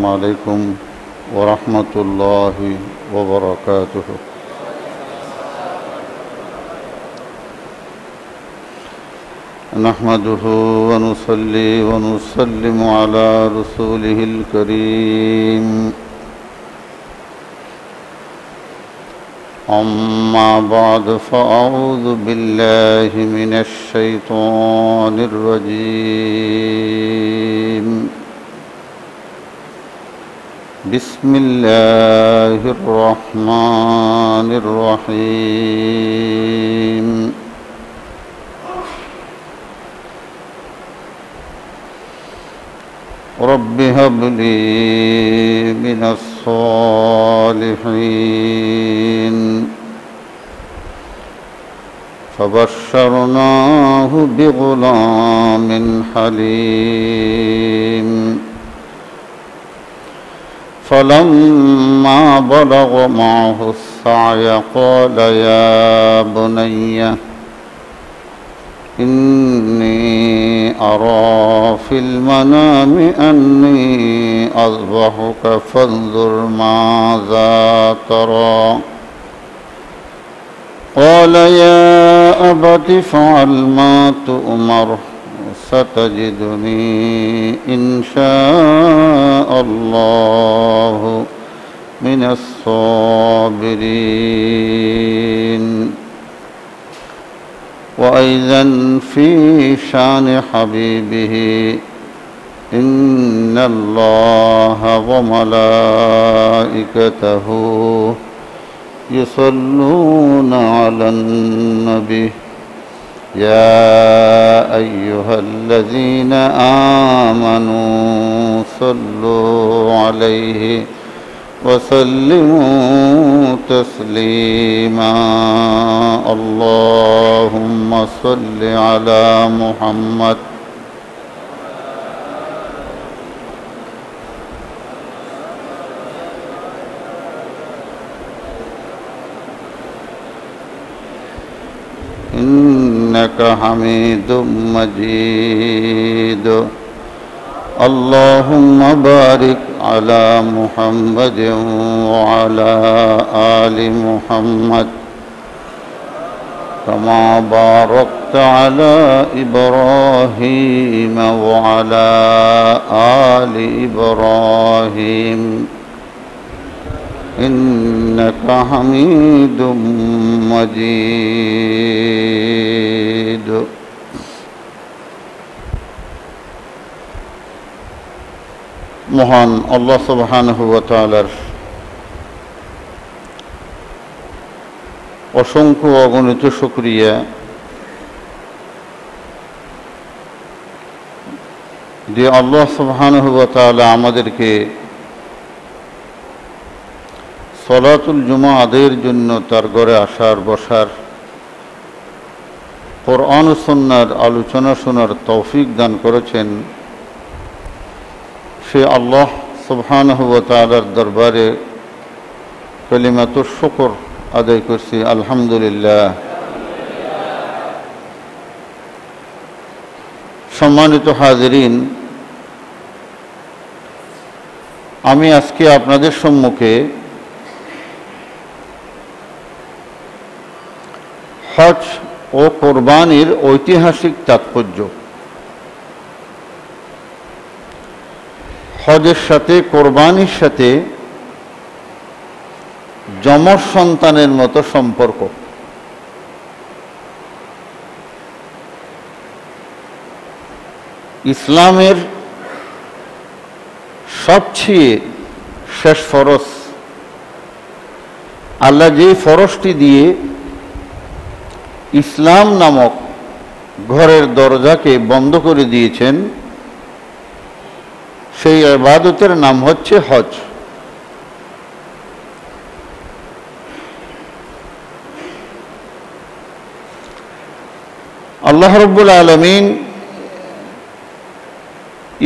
السلام عليكم ورحمة الله وبركاته. نحمده ونصلي ونسلم على رسوله الكريم. أما بعد فأعوذ بالله من الشيطان الرجيم. بسم الله الرحمن الرحيم. رب هب لي من الصالحين. فبشرناه بغلام حليم. فلما بلغ معه السعي قال يا بني إني أرى في المنام أني أذبحك فانظر ماذا ترى. قال يا أبت افعل ما تؤمر ستجدني إن شاء الله من الصابرين. وأيضا في شان حبيبه إن الله وملائكته يصلون على النبي يا أيها الذين آمنوا صلوا عليه وسلموا تسليما. اللهم صل على محمد إنك حميد مجيد. اللهم بارك على محمد وعلى آل محمد كما باركت على إبراهيم وعلى آل إبراهيم إنك حميد مجيد. মহান আল্লাহ সুবহানাহু ওয়া তাআলার অসংখ্য অগণিত শুকরিয়া যে আল্লাহ সুবহানাহু ওয়া তাআলা আমাদেরকে সলাতুল জুমা আদায়ের জন্য তার ঘরে আসার বসার কোরআন ও সুন্নাহর আলোচনা শোনার তৌফিক দান করেছেন। সে আল্লাহ সুবহানাহু ওয়া তাআলার দরবারে কালিমাতুশ শুকর আদায় করছি, আলহামদুলিল্লাহ। সম্মানিত হাজিরিন, আমি আজকে আপনাদের সম্মুখে হজ ও কোরবানির ঐতিহাসিক তাৎপর্য, হজের সাথে কোরবানির সাথে যমজ সন্তানের মতো সম্পর্ক, ইসলামের সবচেয়ে শেষ ফরজ, আল্লাহ যে ফরজটি দিয়ে ইসলাম নামক ঘরের দরজাকে বন্ধ করে দিয়েছেন, সেই ইবাদতের নাম হচ্ছে হজ। আল্লাহ রাব্বুল আলামিন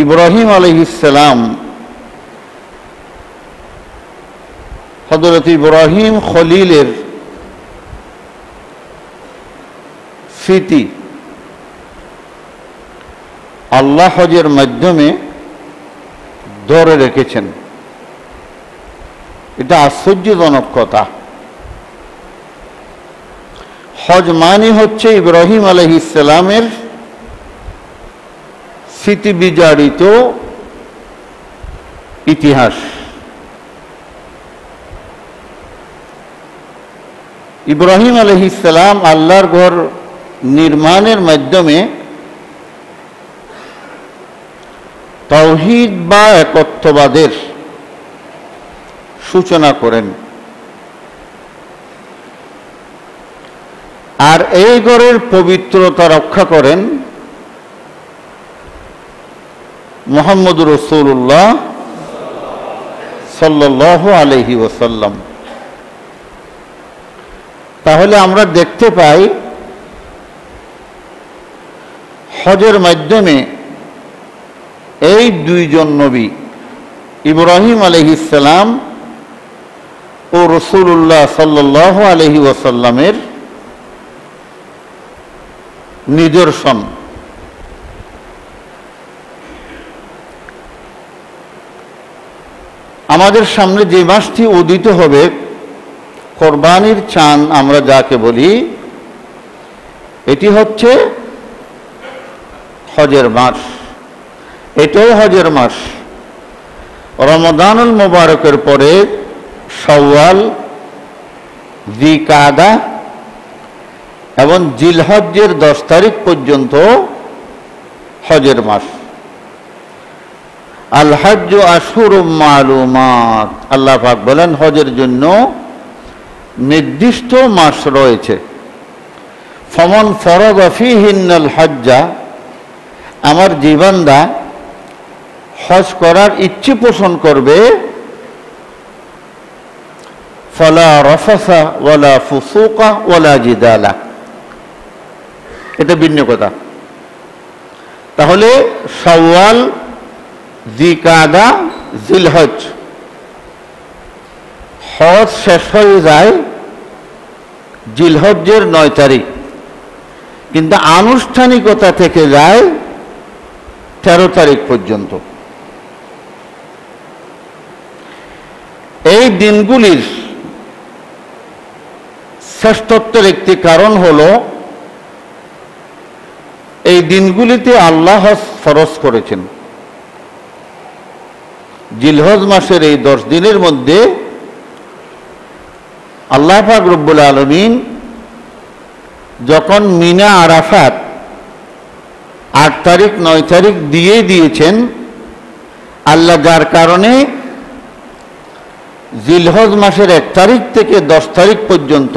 ইব্রাহিম আলাইহিস সালাম, হযরত ইব্রাহিম খলিলের স্মৃতি আল্লাহ হজের মাধ্যমে ধরে রেখেছেন। এটা আশ্চর্যজনক কথা। হজ মানে হচ্ছে ইব্রাহিম আলাইহিস সালামের স্মৃতি বিজড়িত ইতিহাস। ইব্রাহিম আলাইহিস সালাম আল্লাহর ঘর নির্মাণের মাধ্যমে তাওহীদ বা একত্ববাদের সূচনা করেন। আর এই ঘরের পবিত্রতা রক্ষা করেন মুহাম্মদুর রাসূলুল্লাহ সাল্লাল্লাহু আলাইহি ওয়াসাল্লাম। তাহলে আমরা দেখতে পাই হজের মাধ্যমে এই দুইজন নবী ইব্রাহিম আলাইহিস সালাম ও রাসূলুল্লাহ সাল্লাল্লাহু আলাইহি ওয়াসাল্লামের নিদর্শন। আমাদের সামনে যে মাসটি উদিত হবে, কোরবানির চাঁদ আমরা যাকে বলি, এটি হচ্ছে হজের মাস। এটাও হজের মাস। রমাদানুল মুবারকের পরে শাওয়াল, যিকাদা এবং জিলহজ্জের 10 তারিখ পর্যন্ত হজের মাস। আল হজ্জু আশহুরুম মালুমাত, আল্লাহ পাক বলেন হজের জন্য নির্দিষ্ট মাস রয়েছে। ফমান ফরাদা ফীহিন্নাল হজ্জা, আমার যে বান্দা হজ করার ইচ্ছে পোষণ করবে, ফালা রাফাসা ওয়ালা ফুসুকা ওয়ালা জিদালা, এটা ভিন্ন কথা। তাহলে শাওয়াল, যিকাদা, জিলহজ, হজ শেষ হয়ে যায় জিলহজ্জের 9 তারিখ, কিন্তু আনুষ্ঠানিকতা থেকে যায় 13 তারিখ পর্যন্ত। এই দিনগুলির শ্রেষ্ঠত্বের একটি কারণ হলো এই দিনগুলিতে আল্লাহ হজ ফরজ করেছেন। জিলহজ মাসের এই 10 দিনের মধ্যে আল্লাহ পাক রব্বুল আলামিন যখন মিনা আরাফাত 8 তারিখ 9 তারিখ দিয়ে দিয়েছেন, আল্লাহ যার কারণে জিলহজ মাসের 1 তারিখ থেকে 10 তারিখ পর্যন্ত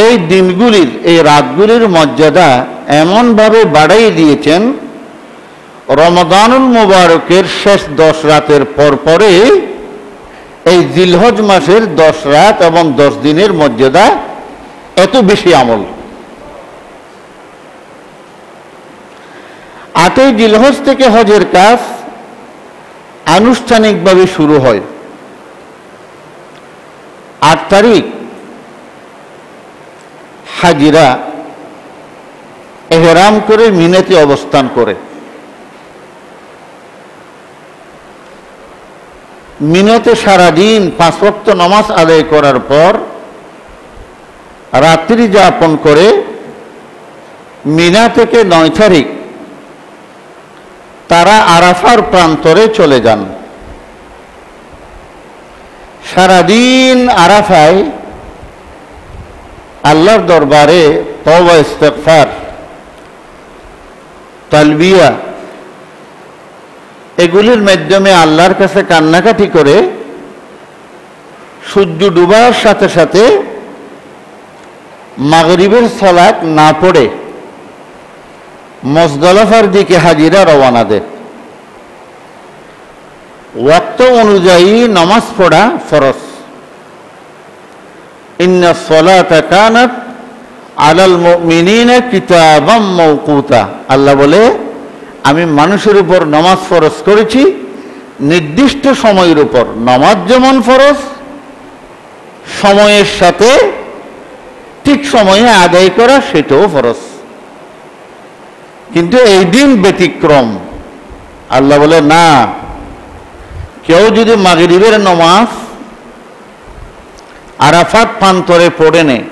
এই দিনগুলির, এই রাতগুলির মর্যাদা এমনভাবে বাড়াই দিয়েছেন, রমাদানুল মুবারকের শেষ 10 রাতের পরে এই জিলহজ মাসের 10 রাত এবং 10 দিনের মর্যাদা এত বেশি আমল। 8ই জিলহজ থেকে হজের কাজ আনুষ্ঠানিকভাবে শুরু হয়। 8 তারিখ হাজিরা ইহরাম করে মিনাতে অবস্থান করে। মিনাতে সারাদিন 5 ওয়াক্ত নামাজ আদায় করার পর রাত্রি যাপন করে মিনা থেকে 9 তারিখ তারা আরাফার প্রান্তরে চলে যান। সারাদিন আরাফায় আল্লাহর দরবারে তওবা, ইস্তেগফার, তালবিয়া এগুলির মাধ্যমে আল্লাহর কাছে কান্নাকাটি করে সূর্য ডুবার সাথে সাথে মাগরিবের সালাত না পড়ে মুজদালিফার দিকে হাজিরা রওনা দেয়। ওয়াক্ত অনুযায়ী নামাজ পড়া ফরজ। ইন্নাস সালাতা কানাত আলাল মুমিনিনা কিতাবাম মাওকুতা, আল্লাহ বলে আমি মানুষের উপর নামাজ ফরজ করেছি নির্দিষ্ট সময়ের উপর। নামাজ যেমন ফরজ, সময়ের সাথে ঠিক সময়ে আদায় করা সেটাও ফরজ। কিন্তু এই দিন ব্যতিক্রম। আল্লাহ বলে না, কেউ যদি মাগরিবের নামাজ আরাফাত প্রান্তরে পড়ে নেয়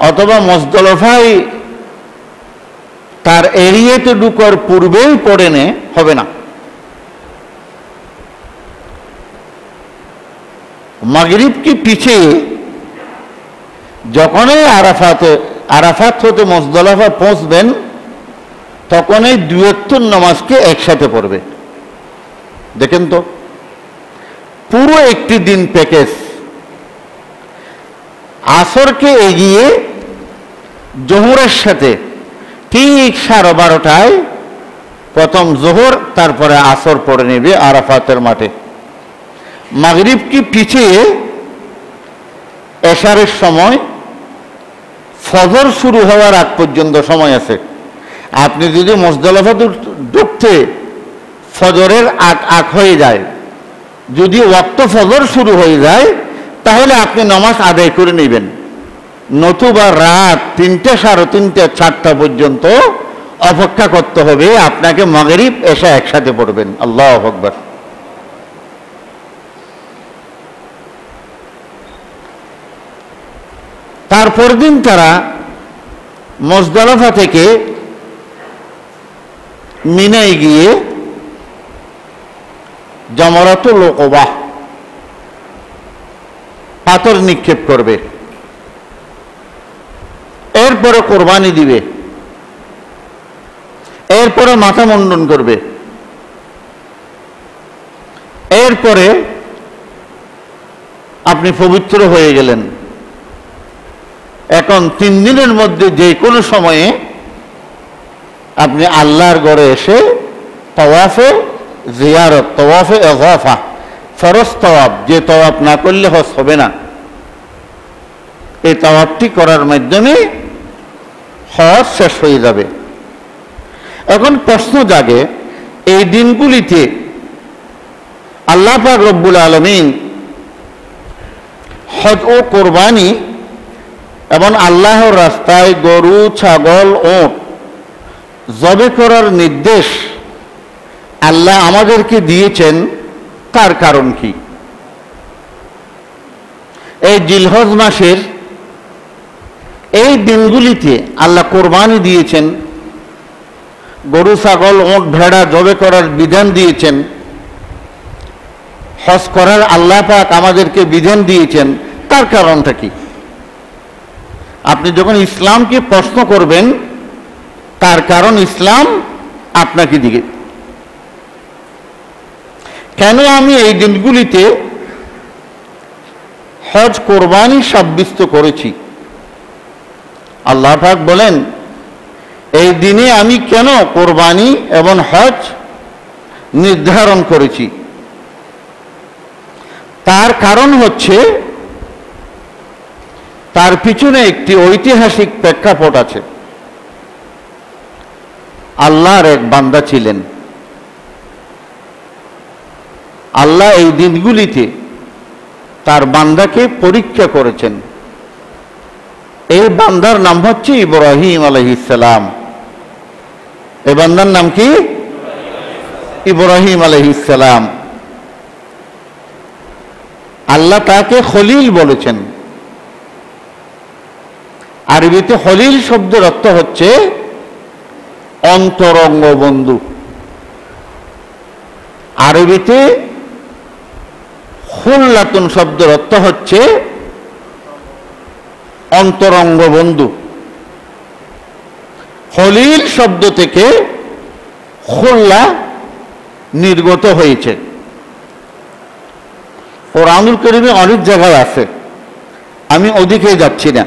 অথবা মুজদালিফায় তার এরিয়াতে ঢুকার পূর্বেই পড়ে নেয়, হবে না। মাগরিবকে পিছিয়ে যখনই আরাফাত হতে মুজদালিফা পৌঁছবেন তখনই দুই ওয়াক্ত নামাজকে একসাথে পড়বে। দেখেন তো, পুরো একটি দিন প্যাকেজ। আসরকে এগিয়ে জোহরের সাথে ঠিক 12:30টায় প্রথম জোহর, তারপরে আসর পড়ে নেবে আরাফাতের মাঠে। মাগরিবকে পিছিয়ে এশারের সময় ফজর শুরু হওয়ার আগ পর্যন্ত সময় আছে। আপনি যদি মুজদালিফা ঢুকতে ফজরের আগ হয়ে যায়, যদি ওয়াক্ত ফজর শুরু হয়ে যায়, তাহলে আপনি নামাজ আদায় করে নেবেন। নতুবা রাত 3টে, 3:30, 4টা পর্যন্ত অপেক্ষা করতে হবে, আপনাকে মাগরিব এশা একসাথে পড়বেন। আল্লাহু আকবার। তারপর দিন তারা মুজদালিফা থেকে মিনায় গিয়ে জামরাতুল উকবা পাথর নিক্ষেপ করবে, এরপরে কোরবানি দিবে, এরপরে মাথা মুন্ডন করবে, এরপরে আপনি পবিত্র হয়ে গেলেন। এখন 3 দিনের মধ্যে যে কোনো সময়ে আপনি আল্লাহর ঘরে এসে তাওয়াফে জিয়ারত, তাওয়াফে ইজাফা, ফরজ তাওয়াফ, যে তাওয়াফ না করলে হজ হবে না, এই তাওয়াফটি করার মাধ্যমে হজ শেষ হয়ে যাবে। এখন প্রশ্ন জাগে, এই দিনগুলিতে আল্লাহ পাক রব্বুল আলামিন হজ ও কোরবানি এবং আল্লাহর রাস্তায় গরু, ছাগল, ওট জবে করার নির্দেশ আল্লাহ আমাদেরকে দিয়েছেন, তার কারণ কি? এই জিলহজ মাসের এই দিনগুলিতে আল্লাহ কোরবানি দিয়েছেন, গরু, ছাগল, ওট, ভেড়া জবে করার বিধান দিয়েছেন, হজ করার আল্লাহ পাক আমাদেরকে বিধান দিয়েছেন, তার কারণটা কি? আপনি যখন ইসলামকে প্রশ্ন করবেন, তার কারণ ইসলাম আপনাকে দিকে। কেন আমি এই দিনগুলিতে হজ কোরবানি সাব্যস্ত করেছি? আল্লাহ পাক বলেন, এই দিনে আমি কেন কোরবানি এবং হজ নির্ধারণ করেছি? তার কারণ হচ্ছে, তার পিছনে একটি ঐতিহাসিক প্রেক্ষাপট আছে। আল্লাহর এক বান্দা ছিলেন, আল্লাহ এই দিনগুলিতে তার বান্দাকে পরীক্ষা করেছেন। এই বান্দার নাম হচ্ছে ইব্রাহিম আলাইহিস সালাম। এই বান্দার নাম কি? ইব্রাহিম আলাইহিস সালাম। আল্লাহ তাকে খলিল বলেছেন। আরবিতে খলিল শব্দের অর্থ হচ্ছে অন্তরঙ্গ বন্ধু। আরবিতে খুল্লাতুন শব্দের অর্থ হচ্ছে অন্তরঙ্গ বন্ধু। খলিল শব্দ থেকে খুল্লা নির্গত হয়েছে। কোরআনুল কারীমে অনেক জায়গায় আছে, আমি ওদিকে যাচ্ছি না।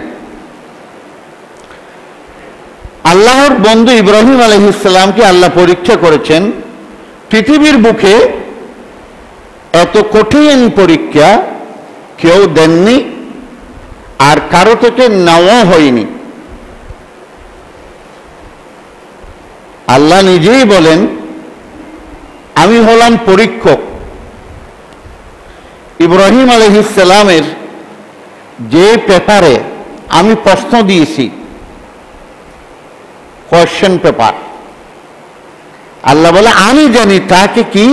আল্লাহর বন্ধু ইব্রাহিম আলাইহিস সালামকে আল্লাহ পরীক্ষা করেছেন। পৃথিবীর বুকে এত কঠিন পরীক্ষা কেউ দেননি, আর কারো থেকে নেওয়া হয়নি। আল্লাহ নিজেই বলেন, আমি হলাম পরীক্ষক। ইব্রাহিম আলাইহিস সালামের যে পেপারে আমি প্রশ্ন দিয়েছি, কোয়েশ্চেন পেপার, আল্লাহ বলে আমি জানি তাকে কি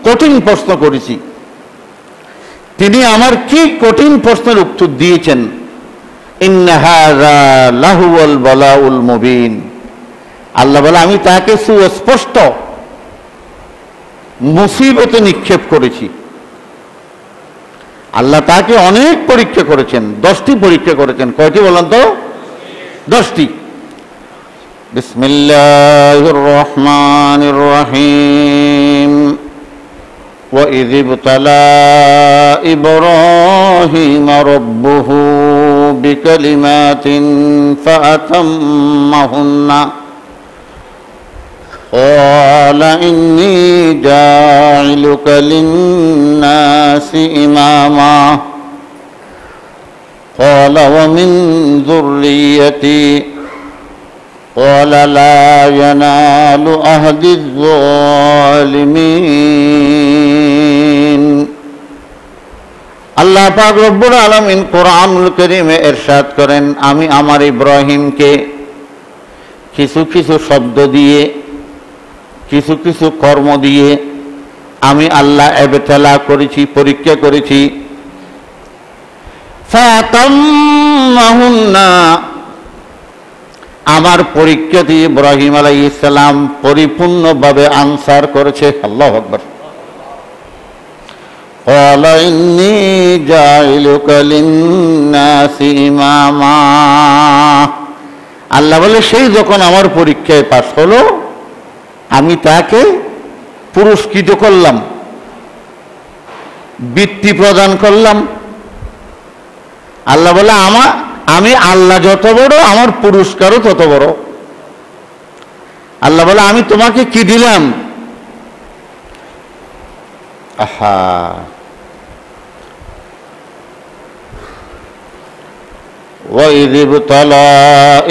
কঠিন প্রশ্ন করেছি। তিনি আমার কি কঠিন প্রশ্নের উত্তর দিয়েছেন, ইন্না হাযা লাহুল বালাউল মুবিন। আল্লাহ বলে আমি তাকে সুস্পষ্ট মুসিবতে নিক্ষেপ করেছি। আল্লাহ তাকে অনেক পরীক্ষা করেছেন, 10টি পরীক্ষা করেছেন। কয়টি বলেন তো? 10টি। বিসমিল্লাহির রহমানির রহিম। وَإِذِ ابْتَلَى إِبْرَاهِيمَ رَبُّهُ بِكَلِمَاتٍ فَأَتَمَّهُنَّ قَالَ إِنِّي جَاعِلُكَ لِلنَّاسِ إِمَامًا قَالَ وَمِنْ ذُرِّيَّتِي قال لا ينال عهد الظالمين। আল্লাহ পাক রব্বুল আলামিন কোরআনুল কারীমে ইরশাদ করেন, আমি আমার ইব্রাহিমকে কিছু কিছু শব্দ দিয়ে, কিছু কিছু কর্ম দিয়ে আমি আল্লাহ ইবতলা করেছি, পরীক্ষা করেছি। ফাতাম্মাহুন্না, আমার পরীক্ষাতে ইব্রাহিম আলাইহিস সালাম পরিপূর্ণভাবে আনসার করেছে। আল্লাহু আকবার। ক্বালা ইন্নী জাইলুকা লিন-নাসি ইমামা। আল্লাহ বলে সেই যখন আমার পরীক্ষায় পাস হলো, আমি তাকে পুরস্কৃত করলাম, বৃত্তি প্রদান করলাম। আল্লাহ বলে আমি আল্লাহ যত বড়, আমার পুরস্কারও তত বড়। আল্লাহ বলে আমি তোমাকে কি দিলাম? আহা, وَإِذِ ابْتَلَى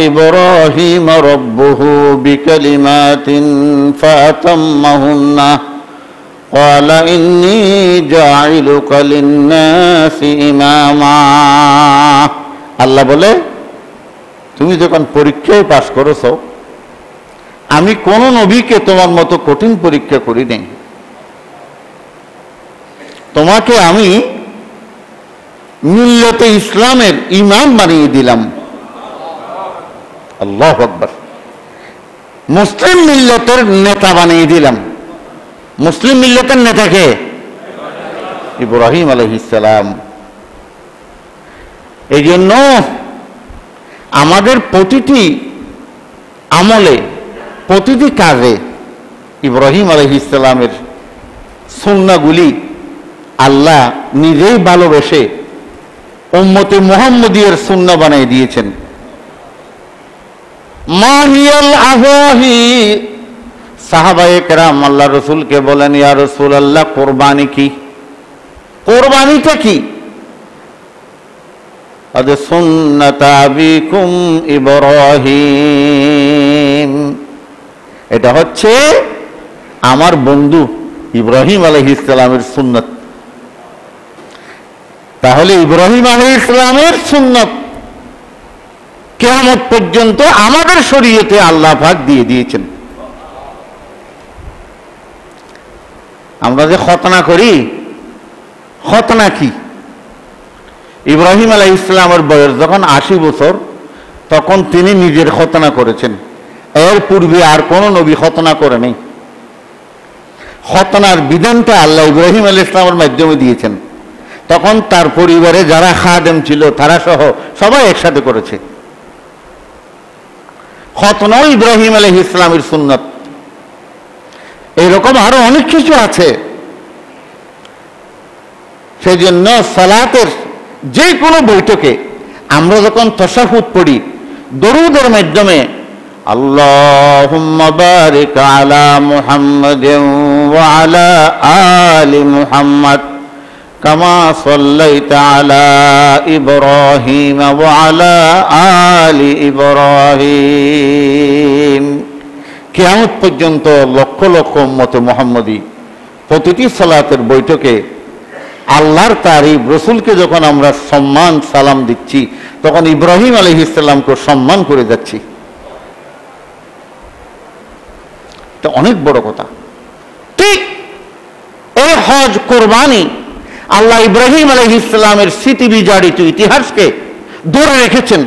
إِبْرَاهِيمَ رَبُّهُ بِكَلِمَاتٍ فَأَتَمَّهُنَّ قال إني جاعلك للناس إماما। আল্লাহ বলে তুমি যখন পরীক্ষায় পাস করেছো, আমি কোন নবীকে তোমার মতো কঠিন পরীক্ষা করি নাই। তোমাকে আমি মিল্লাতে ইসলামের ইমাম বানিয়ে দিলাম। আল্লাহু আকবার। মুসলিম মিল্লাতের নেতা বানিয়ে দিলাম। মুসলিম মিল্লাতের নেতাকে ইব্রাহিম আলাইহিস সালাম। এই জন্য আমাদের প্রতিটি আমলে, প্রতিটি কাজে ইব্রাহিম আলাইহিস সালামের সুন্নাহগুলি আল্লাহ নিজেই ভালোবেসে উম্মতে মুহাম্মদিয়ার সুন্নাহ বানিয়ে দিয়েছেন। মা হিয়াল আযাহি, সাহাবায়ে কেরাম আল্লাহ রসুলকে বলেন, ইয়া রাসূলুল্লাহ কোরবানি কি? কোরবানিটা কি? আদে সুন্নাত আবিকুম ইব্রাহিম, এটা হচ্ছে আমার বন্ধু ইব্রাহিম আলাইহিস সালামের সুন্নাত। তাহলে ইব্রাহিম আলাইহিস সালামের সুন্নাত কিয়ামত পর্যন্ত আমাদের শরীয়তে আল্লাহ পাক দিয়ে দিয়েছেন। আমরা যে খতনা করি, খতনা কি? ইব্রাহিম আলাইহিস সালামের বয়স যখন 80 বছর, তখন তিনি নিজের খতনা করেছেন। এর পূর্বে আর কোন নবী খতনা করে নেই। খতনার বিধানটা আল্লাহ ইব্রাহিম আলাইহিস সালামের মাধ্যমে দিয়েছেন। তখন তার পরিবারে যারা খাদেম ছিল তারা সহ সবাই একসাথে করেছে। খতনাও ইব্রাহিম আলাইহিস সালামের সুন্নাত। এরকম আরো অনেক কিছু আছে। সেই জন্য সালাতের যে কোনো বৈঠকে আমরা যখন তাশাহুদ পড়ি, দরুদের মাধ্যমে আল্লাহুম্মা বারিক আলা মুহাম্মাদিন ওয়া আলা আলি মুহাম্মাদ কামা সাল্লাইতা আলা ইব্রাহিম ওয়া আলা আলি ইব্রাহিম। কিয়ামত পর্যন্ত লক্ষ লক্ষ উম্মতে মুহাম্মদী প্রতিটি সালাতের বৈঠকে আল্লাহর তারিফ, রসুলকে যখন আমরা সম্মান সালাম দিচ্ছি, তখন ইব্রাহিম আলাইহিস সালামকে সম্মান করে যাচ্ছি। এটা অনেক বড় কথা। ঠিক হজ, কোরবানি, আল্লাহ ইব্রাহিম আলাইহিস সালামের স্মৃতি বিজড়িত ইতিহাসকে ধরে রেখেছেন।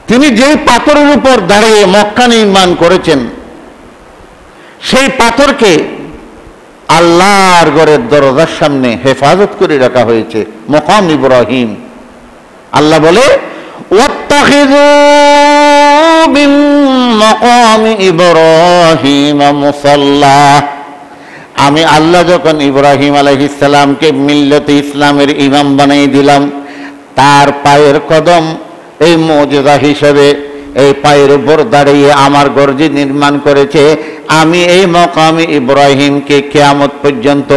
তিনি যেই পাথরের উপর দাঁড়িয়ে মক্কা নির্মাণ করেছেন, সেই পাথরকে আল্লাহর ঘরের দরজার সামনে হেফাজত করে রাখা হয়েছে, মকাম ইব্রাহিম। আল্লাহ বলে, ওয়াত্তাখিযু মিন মাকামি ইব্রাহিম মুসাল্লা। আমি আল্লাহ যখন ইব্রাহিম আলাইহিস সালামকে মিল্লাতে ইসলামের ইমাম বানিয়ে দিলাম, তার পায়ের কদম এই মুজিজা হিসেবে এই পায়ের উপর দাঁড়িয়ে আমার ঘর যে নির্মাণ করেছে, আমি এই মাকামে ইব্রাহিমকে কিয়ামত পর্যন্ত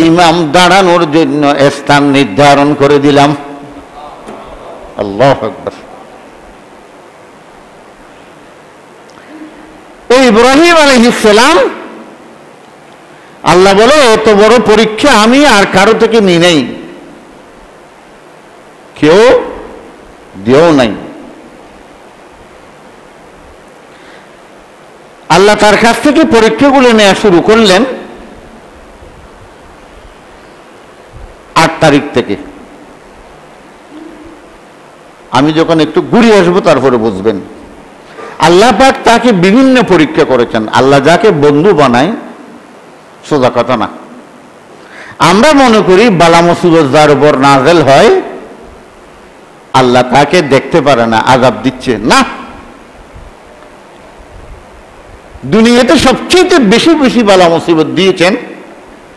ইমাম দাঁড়ানোর জন্য স্থান নির্ধারণ করে দিলাম। আল্লাহু আকবার। এই ইব্রাহিম আলাইহিস সালাম, আল্লাহ বলে, এত বড় পরীক্ষা আমি আর কারো থেকে নিই নাই, কেউ দিও নাই। আল্লাহ তার কাছ থেকে পরীক্ষাগুলো নেওয়া শুরু করলেন 8 তারিখ থেকে। আমি যখন একটু ঘুরে আসবো তারপরে বুঝবেন। আল্লাহ পাক তাকে বিভিন্ন পরীক্ষা করেছেন। আল্লাহ যাকে বন্ধু বানায়, সোজা কথা না। আমরা মনে করি বালা মুসিবত যার উপর নাযিল হয় আল্লাহ তাকে দেখতে পারে না, আযাব দিচ্ছে না। দুনিয়াতে সবচেয়ে বেশি বেশি বালা মুসিবত দিয়েছেন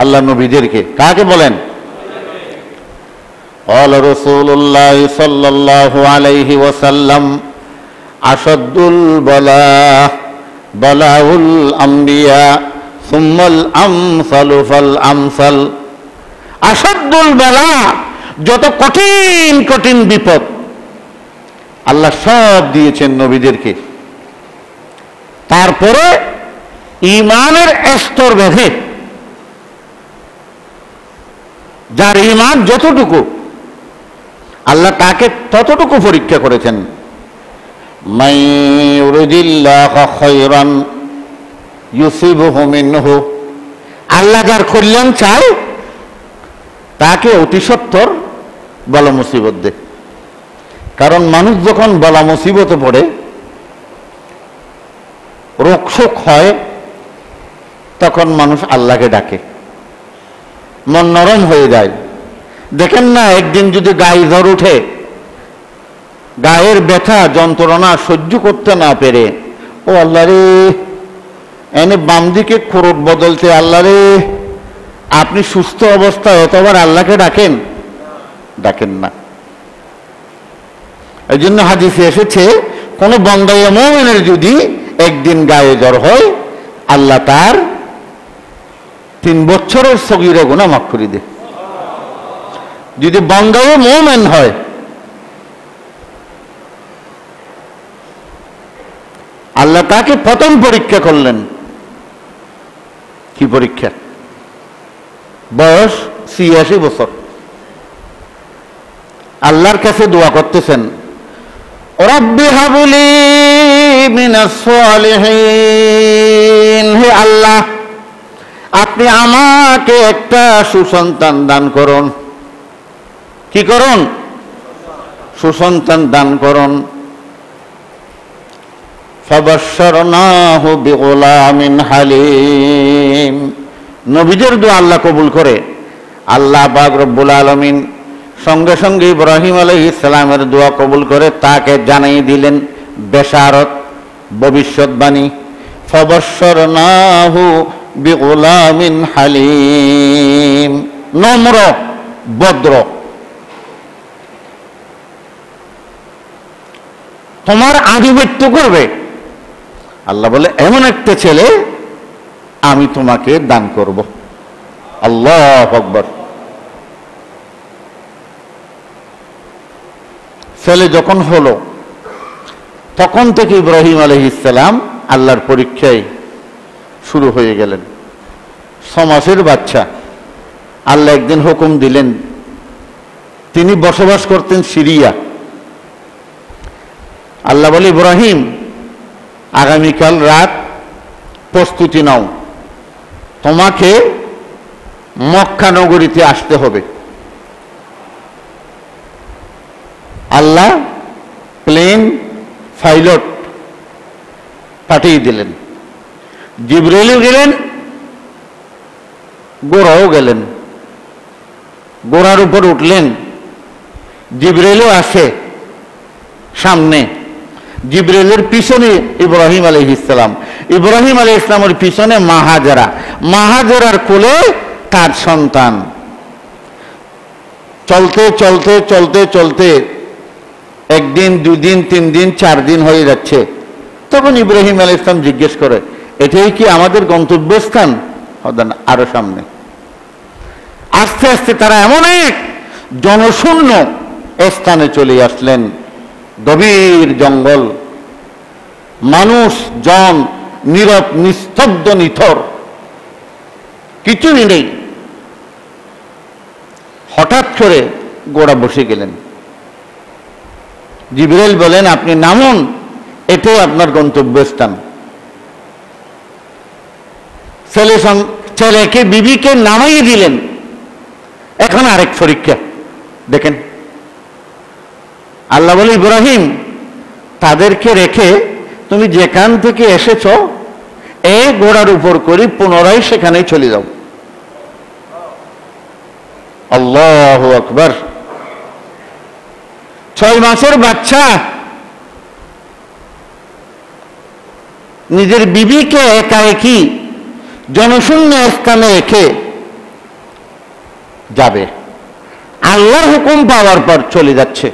আল্লাহ নবীদেরকে। কাকে বলেন? قال رسول الله صلى الله عليه وسلم أشد البلاء بلاء الأنبياء ثم الأمثل فالأمثل। أشد البلاء, যত কঠিন কঠিন বিপদ আল্লাহ সব দিয়েছেন নবীদেরকে। তারপরে ঈমানের স্তর ভেদে যার ঈমান যতটুকু আল্লাহ তাকে ততটুকু পরীক্ষা করেছেন। মান ইউরিদিল্লাহু খায়রান ইউসিবহু মিনহু। আল্লাহ যার কল্যাণ চায় তাকে অতি সত্বর বলা মুসিবত দেয়। কারণ মানুষ যখন বলা মুসিবতে পড়ে, রোগশোক হয়, তখন মানুষ আল্লাহকে ডাকে, মন নরম হয়ে যায়। দেখেন না, একদিন যদি গায়ে জ্বর উঠে, গায়ের ব্যথা যন্ত্রণা সহ্য করতে না পেরে, ও আল্লাহ রে, এনে বাম দিকে খোরট বদলতে, আল্লাহ রে, আপনি সুস্থ অবস্থায় এতবার আল্লাহকে ডাকেন? ডাকেন না। এই জন্য হাদিসে এসেছে, কোন বান্দায়ে মুমিনের যদি একদিন গায়ে জ্বর হয়, আল্লাহ তার 3 বছরের সগীরা গুনাহ মাফ করে দেয়। যদি বান্দায়ে মুমিন হয়। আল্লাহ তাকে প্রথম পরীক্ষা করলেন। কি পরীক্ষা? বয়স 86 বছর। আল্লাহর কাছে দোয়া করতেছেন, রব্বি হাবলি মিনাস সালিহিন। হে আল্লাহ, আপনি আমাকে একটা সুসন্তান দান করুন। কি করুন? সুসন্তান দান করুন। ফাবাশশারনাহু বিগুলামিন হালিম। নবীদের দোয়া আল্লাহ কবুল করে। আল্লাহ পাক রব্বুল আলামিন সঙ্গে সঙ্গে ইব্রাহিম আলাইহিস সালামের দোয়া কবুল করে তাকে জানিয়ে দিলেন বেশারত, ভবিষ্যৎবাণী। ফাবাশশারনাহু বিগুলামিন হালিম। নম্র, ভদ্র। তোমার আধিপত্য করবে। আল্লাহ বলে, এমন একটা ছেলে আমি তোমাকে দান করব। আল্লাহু আকবার। ছেলে যখন হলো, তখন থেকে ইব্রাহিম আলাইহিস সালাম আল্লাহর পরীক্ষায় শুরু হয়ে গেলেন। 6 মাসের বাচ্চা। আল্লাহ একদিন হুকুম দিলেন। তিনি বসবাস করতেন সিরিয়া। আল্লাহ বলে, ইব্রাহিম, আগামীকাল রাত প্রস্তুতি নাও, তোমাকে মক্কা নগরীতে আসতে হবে। আল্লাহ প্লেন পাইলট পাঠিয়ে দিলেন, জিবরাইলও গেলেন, ঘোড়াও গেলেন। ঘোড়ার উপর উঠলেন, জিবরাইলও আসে সামনে, জিবরাইলের পিছনে ইব্রাহিম আলাইহিস সালাম, ইব্রাহিম আলাইহিস সালামের পিছনে মা হাজেরা, মা হাজেরার কোলে তার সন্তান। চলতে চলতে চলতে চলতে একদিন, দুদিন, 3 দিন, 4 দিন হয়ে যাচ্ছে। তখন ইব্রাহিম আলাইহিস সালাম জিজ্ঞেস করে, এটাই কি আমাদের গন্তব্যস্থান? আরো সামনে। আস্তে আস্তে তারা এমন এক জনশূন্য স্থানে চলে আসলেন, গভীর জঙ্গল, মানুষ জন নীরব, নিস্তব্ধ, নিথর, কিছুই নেই। হঠাৎ করে ঘোড়া বসে গেলেন। জিবরাইল বলেন, আপনি নামুন, এটাই আপনার গন্তব্যস্থান। ছেলেকে, বিবিকে নামাইয়ে দিলেন। এখন আরেক পরীক্ষা দেখেন। আল্লাহ বলে, ইব্রাহিম, তাদেরকে রেখে তুমি যেখান থেকে এসেছ এই ঘোড়ার উপর করে পুনরায় সেখানেই চলে যাও। আল্লাহু আকবার। 6 মাসের বাচ্চা নিজের বিবিকে একাএকি জনশূন্য স্থানে রেখে যাবে। আল্লাহর হুকুম পাওয়ার পর চলে যাচ্ছে।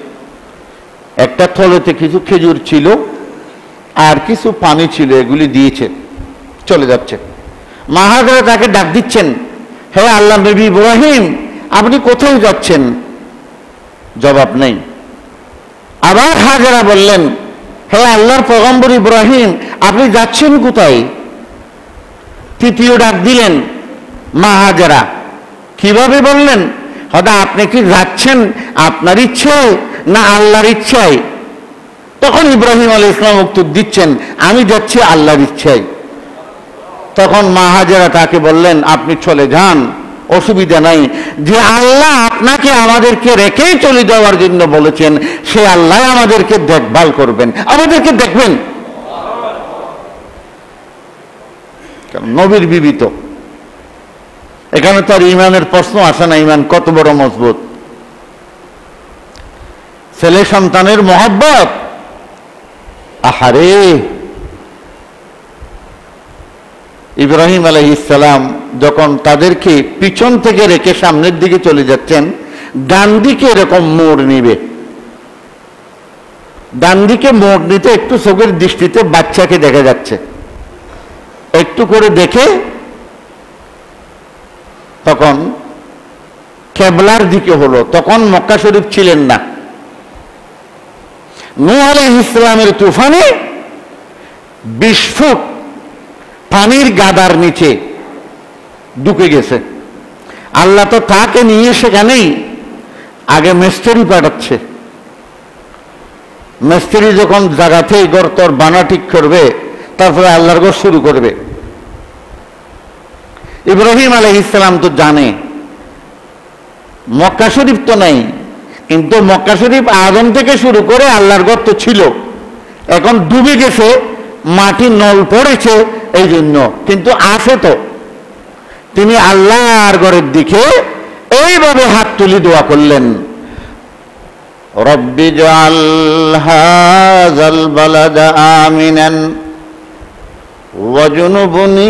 একটা থলেতে কিছু খেজুর ছিল আর কিছু পানি ছিল, এগুলি দিয়েছে, চলে যাচ্ছে। মা হাজেরা তাকে ডাক দিচ্ছেন, হে আল্লাহ নবী ইব্রাহিম, আপনি কোথায় যাচ্ছেন? জবাব নেই। আবার হাজেরা বললেন, হে আল্লাহর পয়গম্বর ইব্রাহিম, আপনি যাচ্ছেন কোথায়? তৃতীয় ডাক দিলেন মা হাজেরা। কিভাবে বললেন? হয়তো আপনি কি যাচ্ছেন আপনার ইচ্ছায় না আল্লাহর ইচ্ছায়? তখন ইব্রাহিম আলাইহিস সালাম উত্তর দিচ্ছেন, আমি যাচ্ছি আল্লাহর ইচ্ছায়। তখন মা হাজেরা তাকে বললেন, আপনি চলে যান, অসুবিধা নাই। যে আল্লাহ আপনাকে আমাদেরকে রেখেই চলে যাওয়ার জন্য বলেছেন, সে আল্লাহ আমাদেরকে দেখভাল করবেন, আমাদেরকে দেখবেন। নবীর বিবি তো, এখানে তার ইমানের প্রশ্ন আসে না, ইমান কত বড় মজবুত। ছেলে সন্তানের মহব্বত, আহারে। ইব্রাহিম আলাইহিস সালাম যখন তাদেরকে পিছন থেকে রেখে সামনের দিকে চলে যাচ্ছেন, ডান দিকে এরকম মোড় নিবে, ডান দিকে মোড় নিতে একটু চোখের দৃষ্টিতে বাচ্চাকে দেখা যাচ্ছে। একটু করে দেখে তখন কেবলার দিকে হলো। তখন মক্কা শরীফ ছিলেন না। নূহ আলাইহিস সালামের তুফানে 20 ফুট পানির গাদার নিচে ঢুকে গেছে। আল্লাহ তো তাকে নিয়ে সেখানেই আগে মিস্ত্রি পাঠাচ্ছে। মিস্ত্রি যখন জায়গাতেই গর্তর বানা ঠিক করবে, তারপরে আল্লাহর ঘর শুরু করবে। ইব্রাহিম আলাইহিস সালাম তো জানে মক্কা শরীফ তো নাই, কিন্তু মক্কা শরীফ আদম থেকে শুরু করে আল্লাহর ঘর তো ছিল, এখন ডুবে গেছে, মাটি নল পড়েছে এই জন্য, কিন্তু আছে তো। তিনি আল্লাহর ঘরের দিকে এইভাবে হাত তুলে দোয়া করলেন, রব্বি জাল হাযাল বালাদা আমিনান ওয়াজনুবনি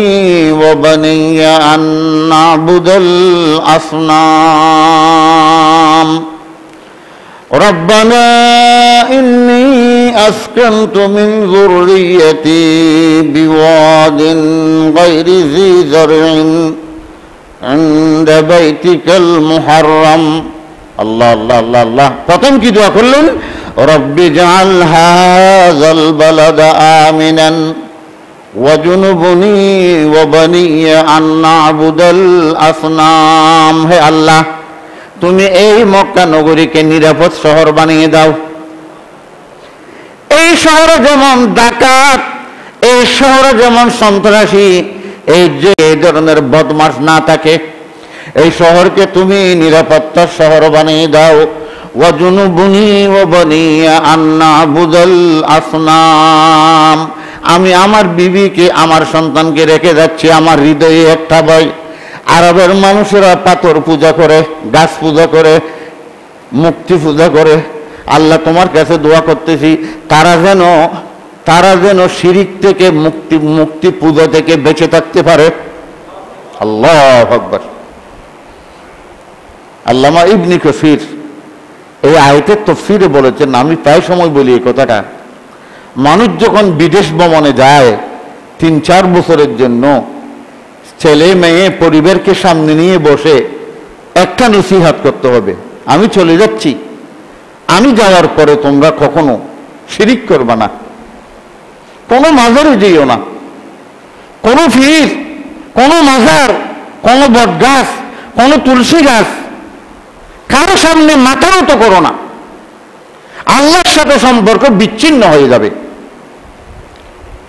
ওয়াবানিয়া আন না'বুদাল আসনাম রব্বানা ইন্নী আসকানতু মিন যুররিয়্যাতি বিওয়াদিন গায়রি যী যারইন ইনদা বাইতিকাল মুহাররাম। আল্লাহ আল্লাহ আল্লাহ আল্লাহ। প্রথম কি দোয়া করলেন? রব্বি জাল হাযাল বালাদা আমিনান ওয়াজনুবনি ওয়াবানিয়া আন না'বুদাল আসনাম। হে আল্লাহ, তুমি এই মক্কা নগরীকে নিরাপদ শহর বানিয়ে দাও। এই শহরে যেমন ডাকাত, এই শহরে যেমন সন্ত্রাসী, এই যে এই ধরনের বদমাশ না থাকে, এই শহরকে তুমি নিরাপত্তার শহর বানিয়ে দাও। ওয়াজুনুবুনি ওয়া বানিয়া আন না'বুদাল আসনাম, আমি আমার বিবিকে, আমার সন্তানকে রেখে যাচ্ছি। আমার হৃদয়ে একটা ভয়, আরবের মানুষেরা পাথর পূজা করে, গাছ পূজা করে, মুক্তি পূজা করে। আল্লাহ তোমার কাছে দোয়া করতেছি তারা যেন শিরিক থেকে মুক্তি পূজা থেকে বেঁচে থাকতে পারে। আল্লাহু আকবার। আল্লামা ইবনে কাসির এই আয়াতের তাফসীরে বলেছেন, আমি প্রায় সময় বলি এই কথাটা, মানুষ যখন বিদেশ ভ্রমণে যায় 3-4 বছরের জন্য, ছেলে মেয়ে পরিবারকে সামনে নিয়ে বসে একটা নসিহত করতে হবে, আমি চলে যাচ্ছি, আমি যাওয়ার পরে তোমরা কখনো শিরিক করবে না, কোনো মাজারে যেও না, কোনো পীর, কোনো মাজার, কোনো বটগাছ, কোনো তুলসী গাছ, কারো সামনে মাথা নত করো না, আল্লাহর সাথে সম্পর্ক বিচ্ছিন্ন হয়ে যাবে।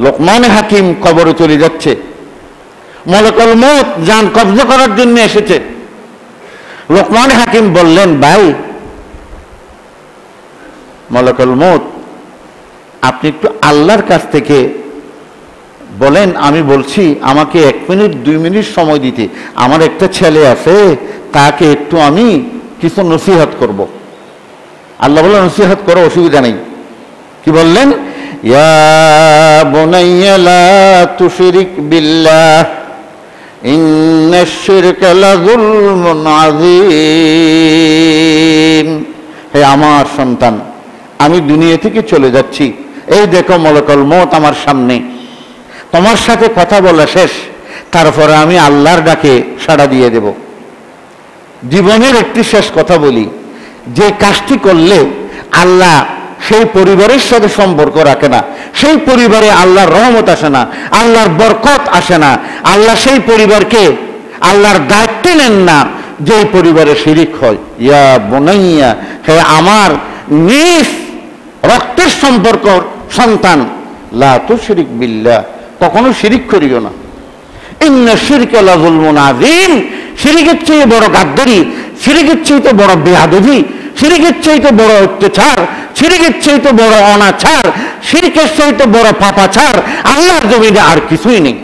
লোকমান হাকিম কবরে চলে যাচ্ছে, মালাকুল মউত জান কবজা করার জন্য এসেছে। লোকমান হাকিম বললেন, ভাই মালাকুল মউত, আপনি একটু আল্লাহর কাছ থেকে বলেন, আমি বলছি আমাকে 1 মিনিট 2 মিনিট সময় দিতে, আমার একটা ছেলে আছে, তাকে একটু আমি কিছু নসিহত করব। আল্লাহ বললেন, নসিহত করো, অসুবিধা নেই। কি বললেন? ইয়া বুনাইয়া লা তুশরিক বিল্লাহ ইন্নাশ শিরকা লাযুলমুন আযীম। হে আমার সন্তান, আমি দুনিয়া থেকে চলে যাচ্ছি, এই দেখো মালাকুল মউত আমার সামনে, তোমার সাথে কথা বলা শেষ, তারপরে আমি আল্লাহর ডাকে সাড়া দিয়ে দেব। জীবনের একটি শেষ কথা বলি, যে কাজটি করলে আল্লাহ সেই পরিবারের সাথে সম্পর্ক রাখে না, সেই পরিবারে আল্লাহর রহমত আসে না, আল্লাহর বরকত আসে না, আল্লাহ সেই পরিবারকে আল্লাহর দায়িত্ব নেন না, যেই পরিবারে শিরিক হয়। ইয়া বুনাইয়া, হে আমার নিজ রক্তের সম্পর্ক সন্তান, লা তুশরিক বিল্লাহ, কখনো শিরিক করিও না। ইন্নাশ শিরকা লাযুলমুন আযীম, শিরিকের চেয়ে বড় গাদ্দারি, শিরিকের চেয়ে বড় বেয়াদবি, শিরিকের চেয়ে বড় অত্যাচার, শিরিকের চেয়ে বড় অনাচার, শিরিকের চেয়ে বড় পাপাচার আল্লাহর জমিনে আর কিছুই নেই।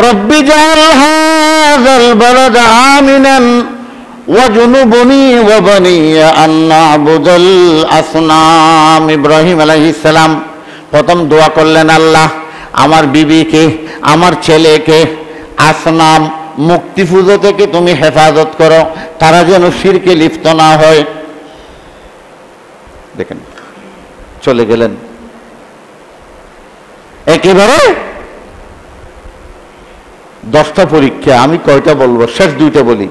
রব্বি জাআল হাযাল বালাদা আমিনান ওয়াজনুবনি ওয়া বানিয়া আন না'বুদাল আসনাম। ইব্রাহিম আলাইহিস সালাম প্রথম দোয়া করলেন, আল্লাহ আমার বিবিকে, আমার ছেলেকে আসনাম মুক্তি পূজা থেকে তুমি হেফাজত করো, তারা যেন শিরকে লিপ্ত না হয়। দেখেন চলে গেলেন। একেবারে 10টা পরীক্ষা, আমি কয়টা বলবো, শেষ 2টা বলি।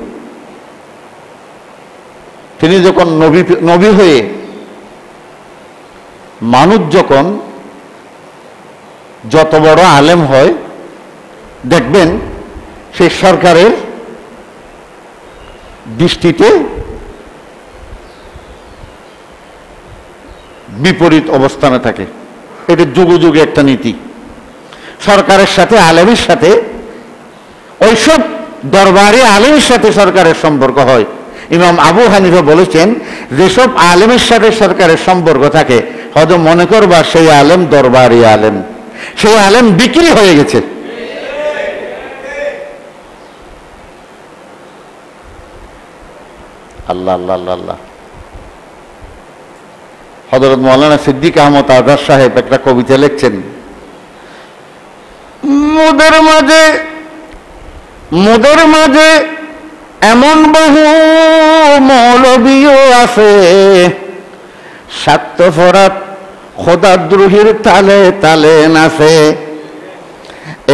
তিনি যখন নবী হয়ে, মানুষ যখন যত বড় আলেম হয়, দেখবেন সেই সরকারের দৃষ্টিতে বিপরীত অবস্থানে থাকে। এটা যুগে যুগে একটা নীতি। সরকারের সাথে, আলেমের সাথে, ওইসব দরবারে আলেমের সাথে সরকারের সম্পর্ক হয়। ইমাম আবু হানিফা বলেছেন, যেসব আলেমের সাথে সরকারের সম্পর্ক থাকে, হয়তো মনে করবা সেই আলেম দরবারি আলেম, সেই আলেম বিক্রি হয়ে গেছে। আল্লাহ আল্লাহ আল্লাহ আল্লাহ। হযরত মাওলানা সিদ্দিক আহমদ আজহার সাহেব একটা কবিতা লিখছেন, মোদের মাঝে এমন বহু মৌলবীও আছে, স্বার্থপরাধ খোদাদ্রোহীর তালে তালে নাচে।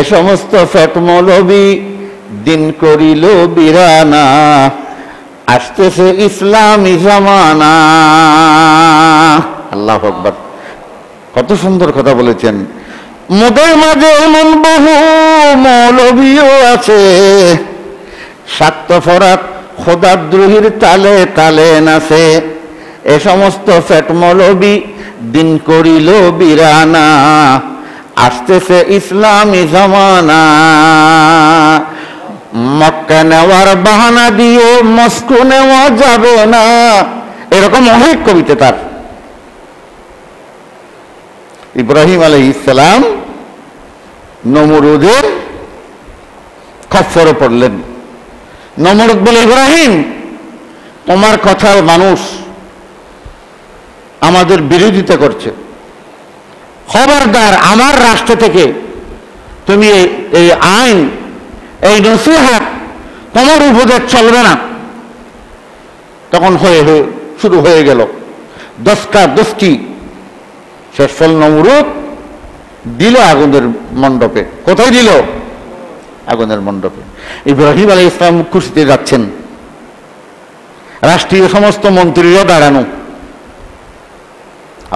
এ সমস্ত ফেট মৌলবী দিন করিল বিরানা, আসতেছে ইসলামী জামানা। আল্লাহু আকবার, কত সুন্দর কথা বলেছেন। মোদের মাঝে এমন বহু মৌলবীও আছে, স্বার্থপরাধ খোদাদ্রোহীর তালে তালে নাচে। এ সমস্ত ফেট মৌলবি দিন করিল বিরানা, আসতেছে ইসলামী জামানা। মক্কা নেওয়ার বাহানা দিয়ে মস্কো নেওয়া যাবে না, এরকম অনেক কবিতা তার। ইব্রাহিম আলাইহিস সালাম নমরুদের খপ্পরে পড়লেন। নমরুদ বলে, ইব্রাহিম তোমার কথার মানুষ আমাদের বিরোধিতা করছে, খবরদার আমার রাষ্ট্র থেকে তুমি এই আইন, এই নসিহত, তোমার উপদেশ চলবে না। তখন শুরু হয়ে গেল দস্কা দস্তি। শেষ ফল নমরুদ দিল আগুনের মণ্ডপে। কোথায় দিল? আগুনের মণ্ডপে। ইব্রাহিম আলাইহিস সালাম খুশিতে যাচ্ছেন, রাষ্ট্রীয় সমস্ত মন্ত্রীরা দাঁড়ানো।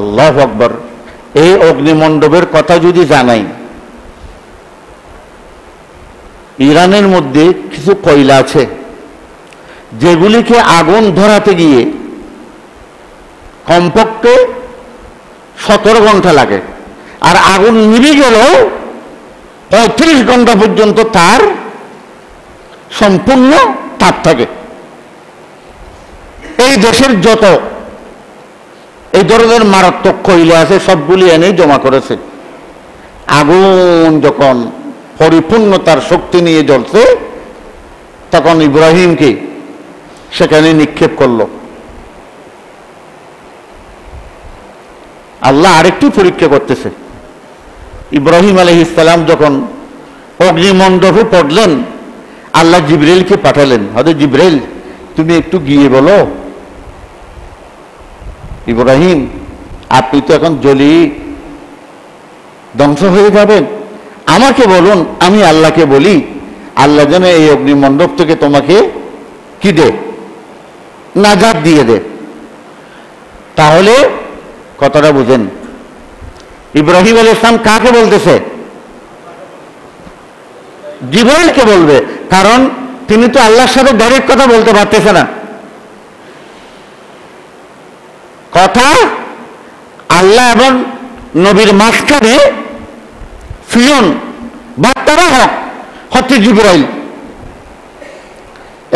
আল্লাহু আকবার। এই অগ্নিমণ্ডপের কথা যদি জানাই, ইরানের মধ্যে কিছু কয়লা আছে যেগুলিকে আগুন ধরাতে গিয়ে কমপক্ষে 17 ঘন্টা লাগে, আর আগুন নিভে গেলেও 35 ঘন্টা পর্যন্ত তার সম্পূর্ণ তাপ থাকে। এই দেশের যত এই ধরনের মারাত্মক কয়লা আছে সবগুলি এনে জমা করেছে। আগুন যখন পরিপূর্ণ তার শক্তি নিয়ে জ্বলছে, তখন ইব্রাহিমকে সেখানে নিক্ষেপ করল। আল্লাহ আরেকটু পরীক্ষা করতেছে। ইব্রাহিম আলাইহিস সালাম যখন অগ্নিমণ্ডপে পড়লেন, আল্লাহ জিবরাইলকে পাঠালেন, হযরত জিবরাইল তুমি একটু গিয়ে বলো, ইব্রাহিম আপনি তো এখন জ্বলি ধ্বংস হয়ে যাবেন, আমাকে বলুন, আমি আল্লাহকে বলি, আল্লাহ যেন এই অগ্নিমণ্ডপ থেকে তোমাকে কি দে, নাজাত দিয়ে দে। তাহলে কথাটা বুঝেন, ইব্রাহিম আলাইহিস সালাম কাকে বলতেছে? জিবরাইলকে বলবে, কারণ তিনি তো আল্লাহর সাথে ডাইরেক্ট কথা বলতে পারতেছে না। কথা আল্লাহ এবং নবীর মাঝখানে ফিয়ন বার্তারা হচ্ছে জিবরাইল।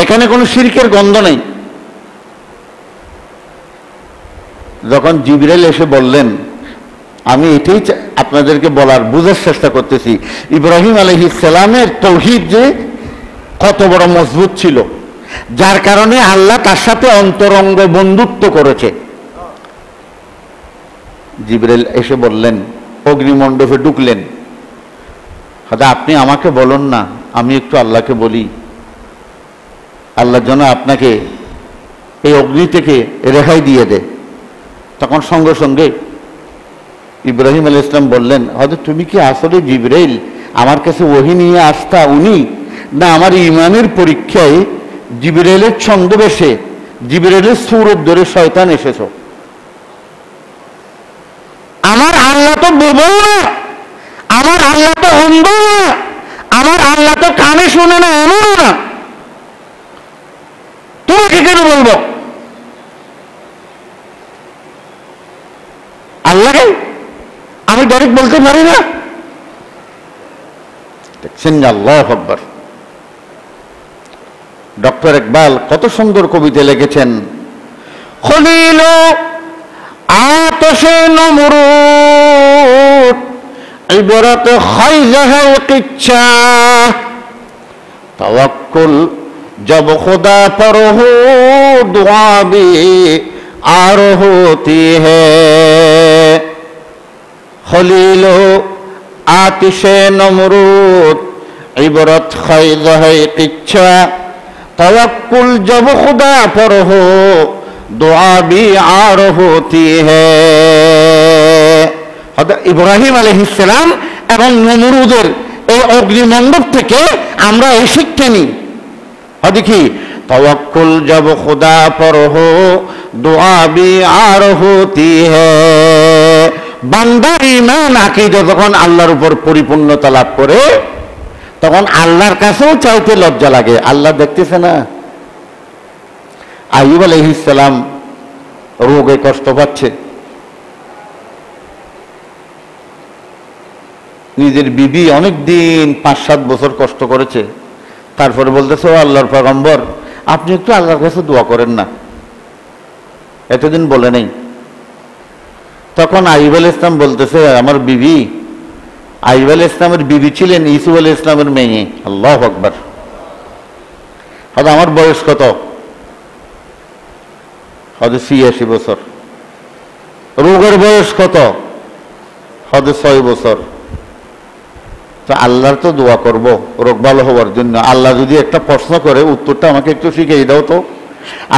এখানে কোনো শিরকের গন্ধ নেই। যখন জিবরাইল এসে বললেন, আমি এটাই আপনাদেরকে বলার, বুঝার চেষ্টা করতেছি, ইব্রাহিম আলাইহিস সালামের তাওহীদ যে কত বড় মজবুত ছিল, যার কারণে আল্লাহ তার সাথে অন্তরঙ্গ বন্ধুত্ব করেছে। জিবরাইল এসে বললেন, অগ্নিমণ্ডপে ঢুকলেন, হয়তো আপনি আমাকে বলুন না, আমি একটু আল্লাহকে বলি, আল্লাহ যেন আপনাকে এই অগ্নি থেকে রেহাই দিয়ে দেয়। তখন সঙ্গে সঙ্গে ইব্রাহিম আলাইহিস সালাম বললেন, হয়তো তুমি কি আসলে জিবরাইল আমার কাছে ওহী নিয়ে আসতা উনি, না আমার ঈমানের পরীক্ষায় জিবরাইলের ছন্দবেশে, জিবরাইলের সূরত ধরে শয়তান এসেছো? আমার আল্লাহ তো বোবা না, আমার আল্লাহ তো অন্ধ না, আমার আল্লাহ তো কানে শুনে না, এমন না, তোমাকে কেন বলবো? আল্লাহকে আমি ডাইরেক্ট বলতে পারি না? দেখছেন, আল্লাহু আকবার। ডক্টর ইকবাল কত সুন্দর কবিতা লিখেছেন, খলিল আতশে নমরুদ ইবরত খাইজাহে কিচ্ছা, তাওয়াক্কুল जब खुदा पर हो दुआ भी आर होती है, खलीलो आतिशे नमरूद इबरत खैज़ है किच्छा, तवक्कुल जब खुदा पर हो दुआ भी आर होती है। ইব্রাহিম আলাইহিস সালাম এবং নমরুদের এই অগ্নিমণ্ডপ থেকে আমরা এই শিক্ষা নিই। দেখি, तवक्कुल जब खुदा पर हो दुआ भी आर होती है, বান্দা ঈমান আকীদা যখন আল্লাহর উপর পরিপূর্ণতা লাভ করে, তখন আল্লাহর কাছেও চাইতে লজ্জা লাগে। আল্লাহ দেখতেছে না? আইয়ুব আলাইহিস সালাম রোগে কষ্ট পাচ্ছে। নিজের বিবি অনেক দিন 5-7 বছর কষ্ট করেছে, তারপরে বলতেছে, ও আল্লাহর পয়গম্বর, আপনি একটু আল্লাহর কাছে দোয়া করেন না, এতদিন বলে নেই। তখন আইয়ুব আলাইহিস সালাম বলতেছে, আমার বিবি, আইয়ুব আলাইহিস সালামের বিবি ছিলেন ইউসুফ আলাইহিস সালামের মেয়ে। আল্লাহু আকবার। হয়তো আমার বয়স কত? হয়তো 86 বছর। রোগের বয়স কত? হয়তো 6 বছর। তো আল্লাহর তো দোয়া করব রোগ ভালো হওয়ার জন্য। আল্লাহ যদি একটা প্রশ্ন করে, উত্তরটা আমাকে একটু শিখিয়ে দাও তো।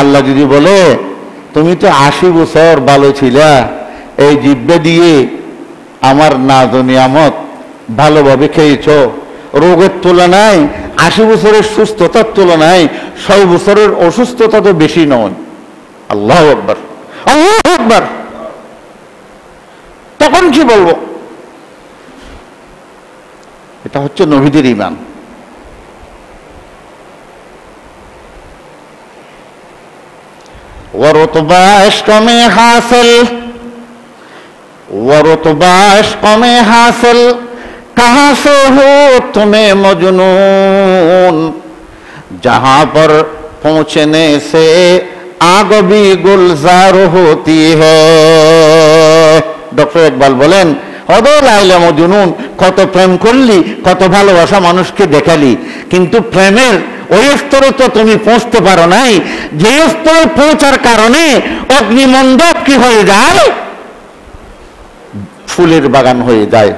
আল্লাহ যদি বলে, তুমি তো 80 বছর ভালো ছিলা, এই জিহ্বা দিয়ে আমার নাজ ও নিয়ামত ভালোভাবে খেয়েছ, রোগের তুলনায় 80 বছরের সুস্থতার তুলনায় 6 বছরের অসুস্থতা তো বেশি নয়। আল্লাহু আকবার, আল্লাহু আকবার। তখন কি বলবো? এটা হচ্ছে নবীদের ঈমান। ورتبہ عشق میں حاصل ورتبہ عشق میں حاصل کہاں سے ہو تمہیں مجنون جہاں پر پہنچنے سے آگ بھی گلزار ہوتی ہے। ডক্টর ইকবাল বলেন, হদো লাইলা মজনুন, কত প্রেম করলি, কত ভালোবাসা মানুষকে দেখালি, কিন্তু প্রেমের ওই স্তরে তো তুমি পৌঁছতে পারো নাই, যে স্তরে পৌঁছার কারণে অগ্নিমণ্ডপ কি হয়ে যায়? ফুলের বাগান হয়ে যায়।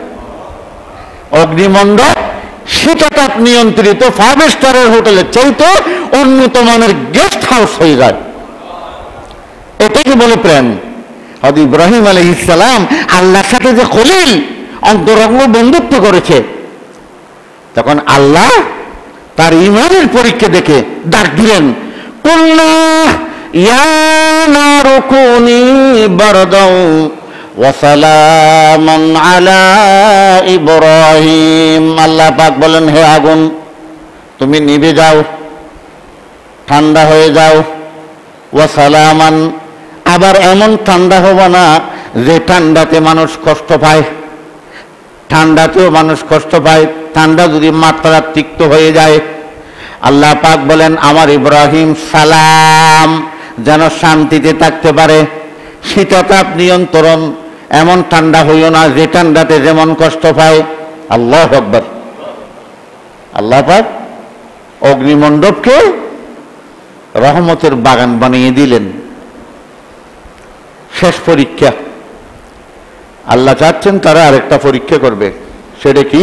অগ্নিমণ্ডপ শীতাতাপ নিয়ন্ত্রিত 5 স্টারের হোটেলের চাইতে উন্নত মানের গেস্ট হাউস হয়ে যায়। এটাকে বলে প্রেম। হযরত ইব্রাহিম আলাইহিস সালাম আল্লাহর সাথে যে খলিল অন্তরঙ্গ বন্ধুত্ব করেছে, তখন আল্লাহ তার ঈমানের পরীক্ষা দেখে ডাক দিলেন, কুল্লা ইয়া নারু কুনি বারদাও ওয়া সালামান আলা ইব্রাহিম। আল্লাহ পাক বলেন, হে আগুন, তুমি নিভে যাও, ঠান্ডা হয়ে যাও। ওয়া সালামান, আবার এমন ঠান্ডা হবো না যে ঠান্ডাতে মানুষ কষ্ট পায়। ঠান্ডাতেও মানুষ কষ্ট পায়, ঠান্ডা যদি মাত্রাতিরিক্ত হয়ে যায়। আল্লাহ পাক বলেন, আমার ইব্রাহিম সালাম যেন শান্তিতে থাকতে পারে। শীতাতাপ নিয়ন্ত্রণ, এমন ঠান্ডা হইও না যে ঠান্ডাতে যেমন কষ্ট পায়। আল্লাহু আকবার। আল্লাহ পাক অগ্নিমণ্ডপকে রহমতের বাগান বানিয়ে দিলেন। শেষ পরীক্ষা। আল্লাহ চাচ্ছেন তারা আরেকটা পরীক্ষা করবে। সেটা কি?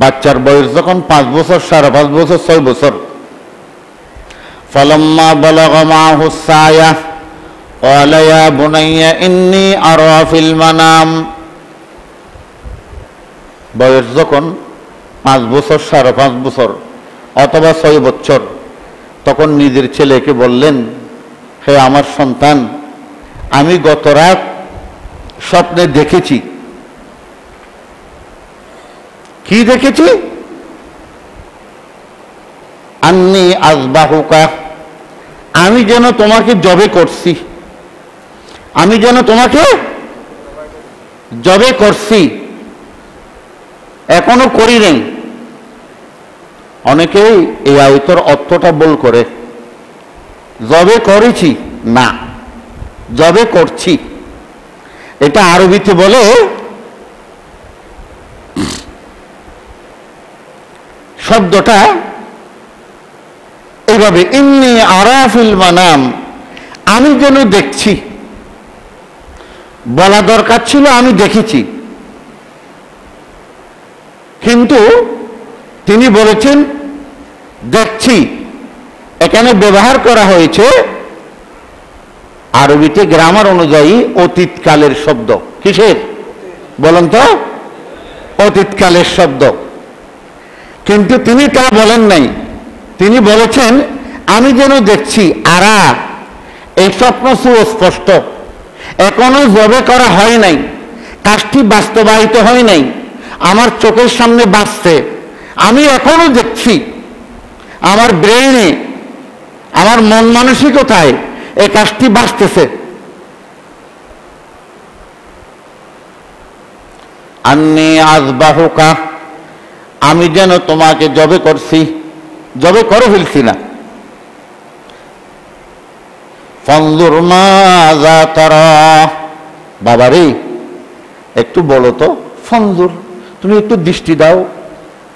বাচ্চার বয়স যখন 5 বছর, 5.5 বছর, 6 বছর, ফালাম্মা বালাগা মাহুস সায়া ক্বালা ইয়া বুনাইয়া ইন্নী আরা ফিল মানাম। বয়স যখন 5 বছর, 5.5 বছর অথবা 6 বছর, তখন নিজের ছেলেকে বললেন, হে আমার সন্তান, আমি গত রাত স্বপ্নে দেখেছি। কি দেখেছি? আন্নী আযবাহুকা, আমি যেন তোমাকে জবে করছি, আমি যেন তোমাকে জবে করছি, এখনো করি নাই। অনেকেই এই আয়াতের অর্থটা ভুল করে, জবে করেছি না, জবে করছি। এটা আরবিতে বলে শব্দটা এইভাবে, ইন্নী আরা ফিল মানাম, আমি যেন দেখছি। বলা দরকার ছিল আমি দেখেছি, কিন্তু তিনি বলেছেন দেখছি। এখানে ব্যবহার করা হয়েছে আরবিতে গ্রামার অনুযায়ী অতীতকালের শব্দ। কিসের বলেন তো? অতীতকালের শব্দ। কিন্তু তিনি তা বলেন নাই, তিনি বলেছেন আমি যেন দেখছি। আরা, এই স্বপ্ন সুস্পষ্ট, এখনো জবে করা হয় নাই, কাজটি বাস্তবায়িত হয় নাই, আমার চোখের সামনে বাঁচছে, আমি এখনো দেখছি। আমার ব্রেইনে, আমার মন মানসিকতায় এই কাজটি বাঁচতেছে। আন্নী আযবাহুকা, আমি যেন তোমাকে জবে করছি, জবে করে ফেলছি না। ফানজুর মাযা তারা, বাবারে একটু বলো তো, ফানজুর তুমি একটু দৃষ্টি দাও,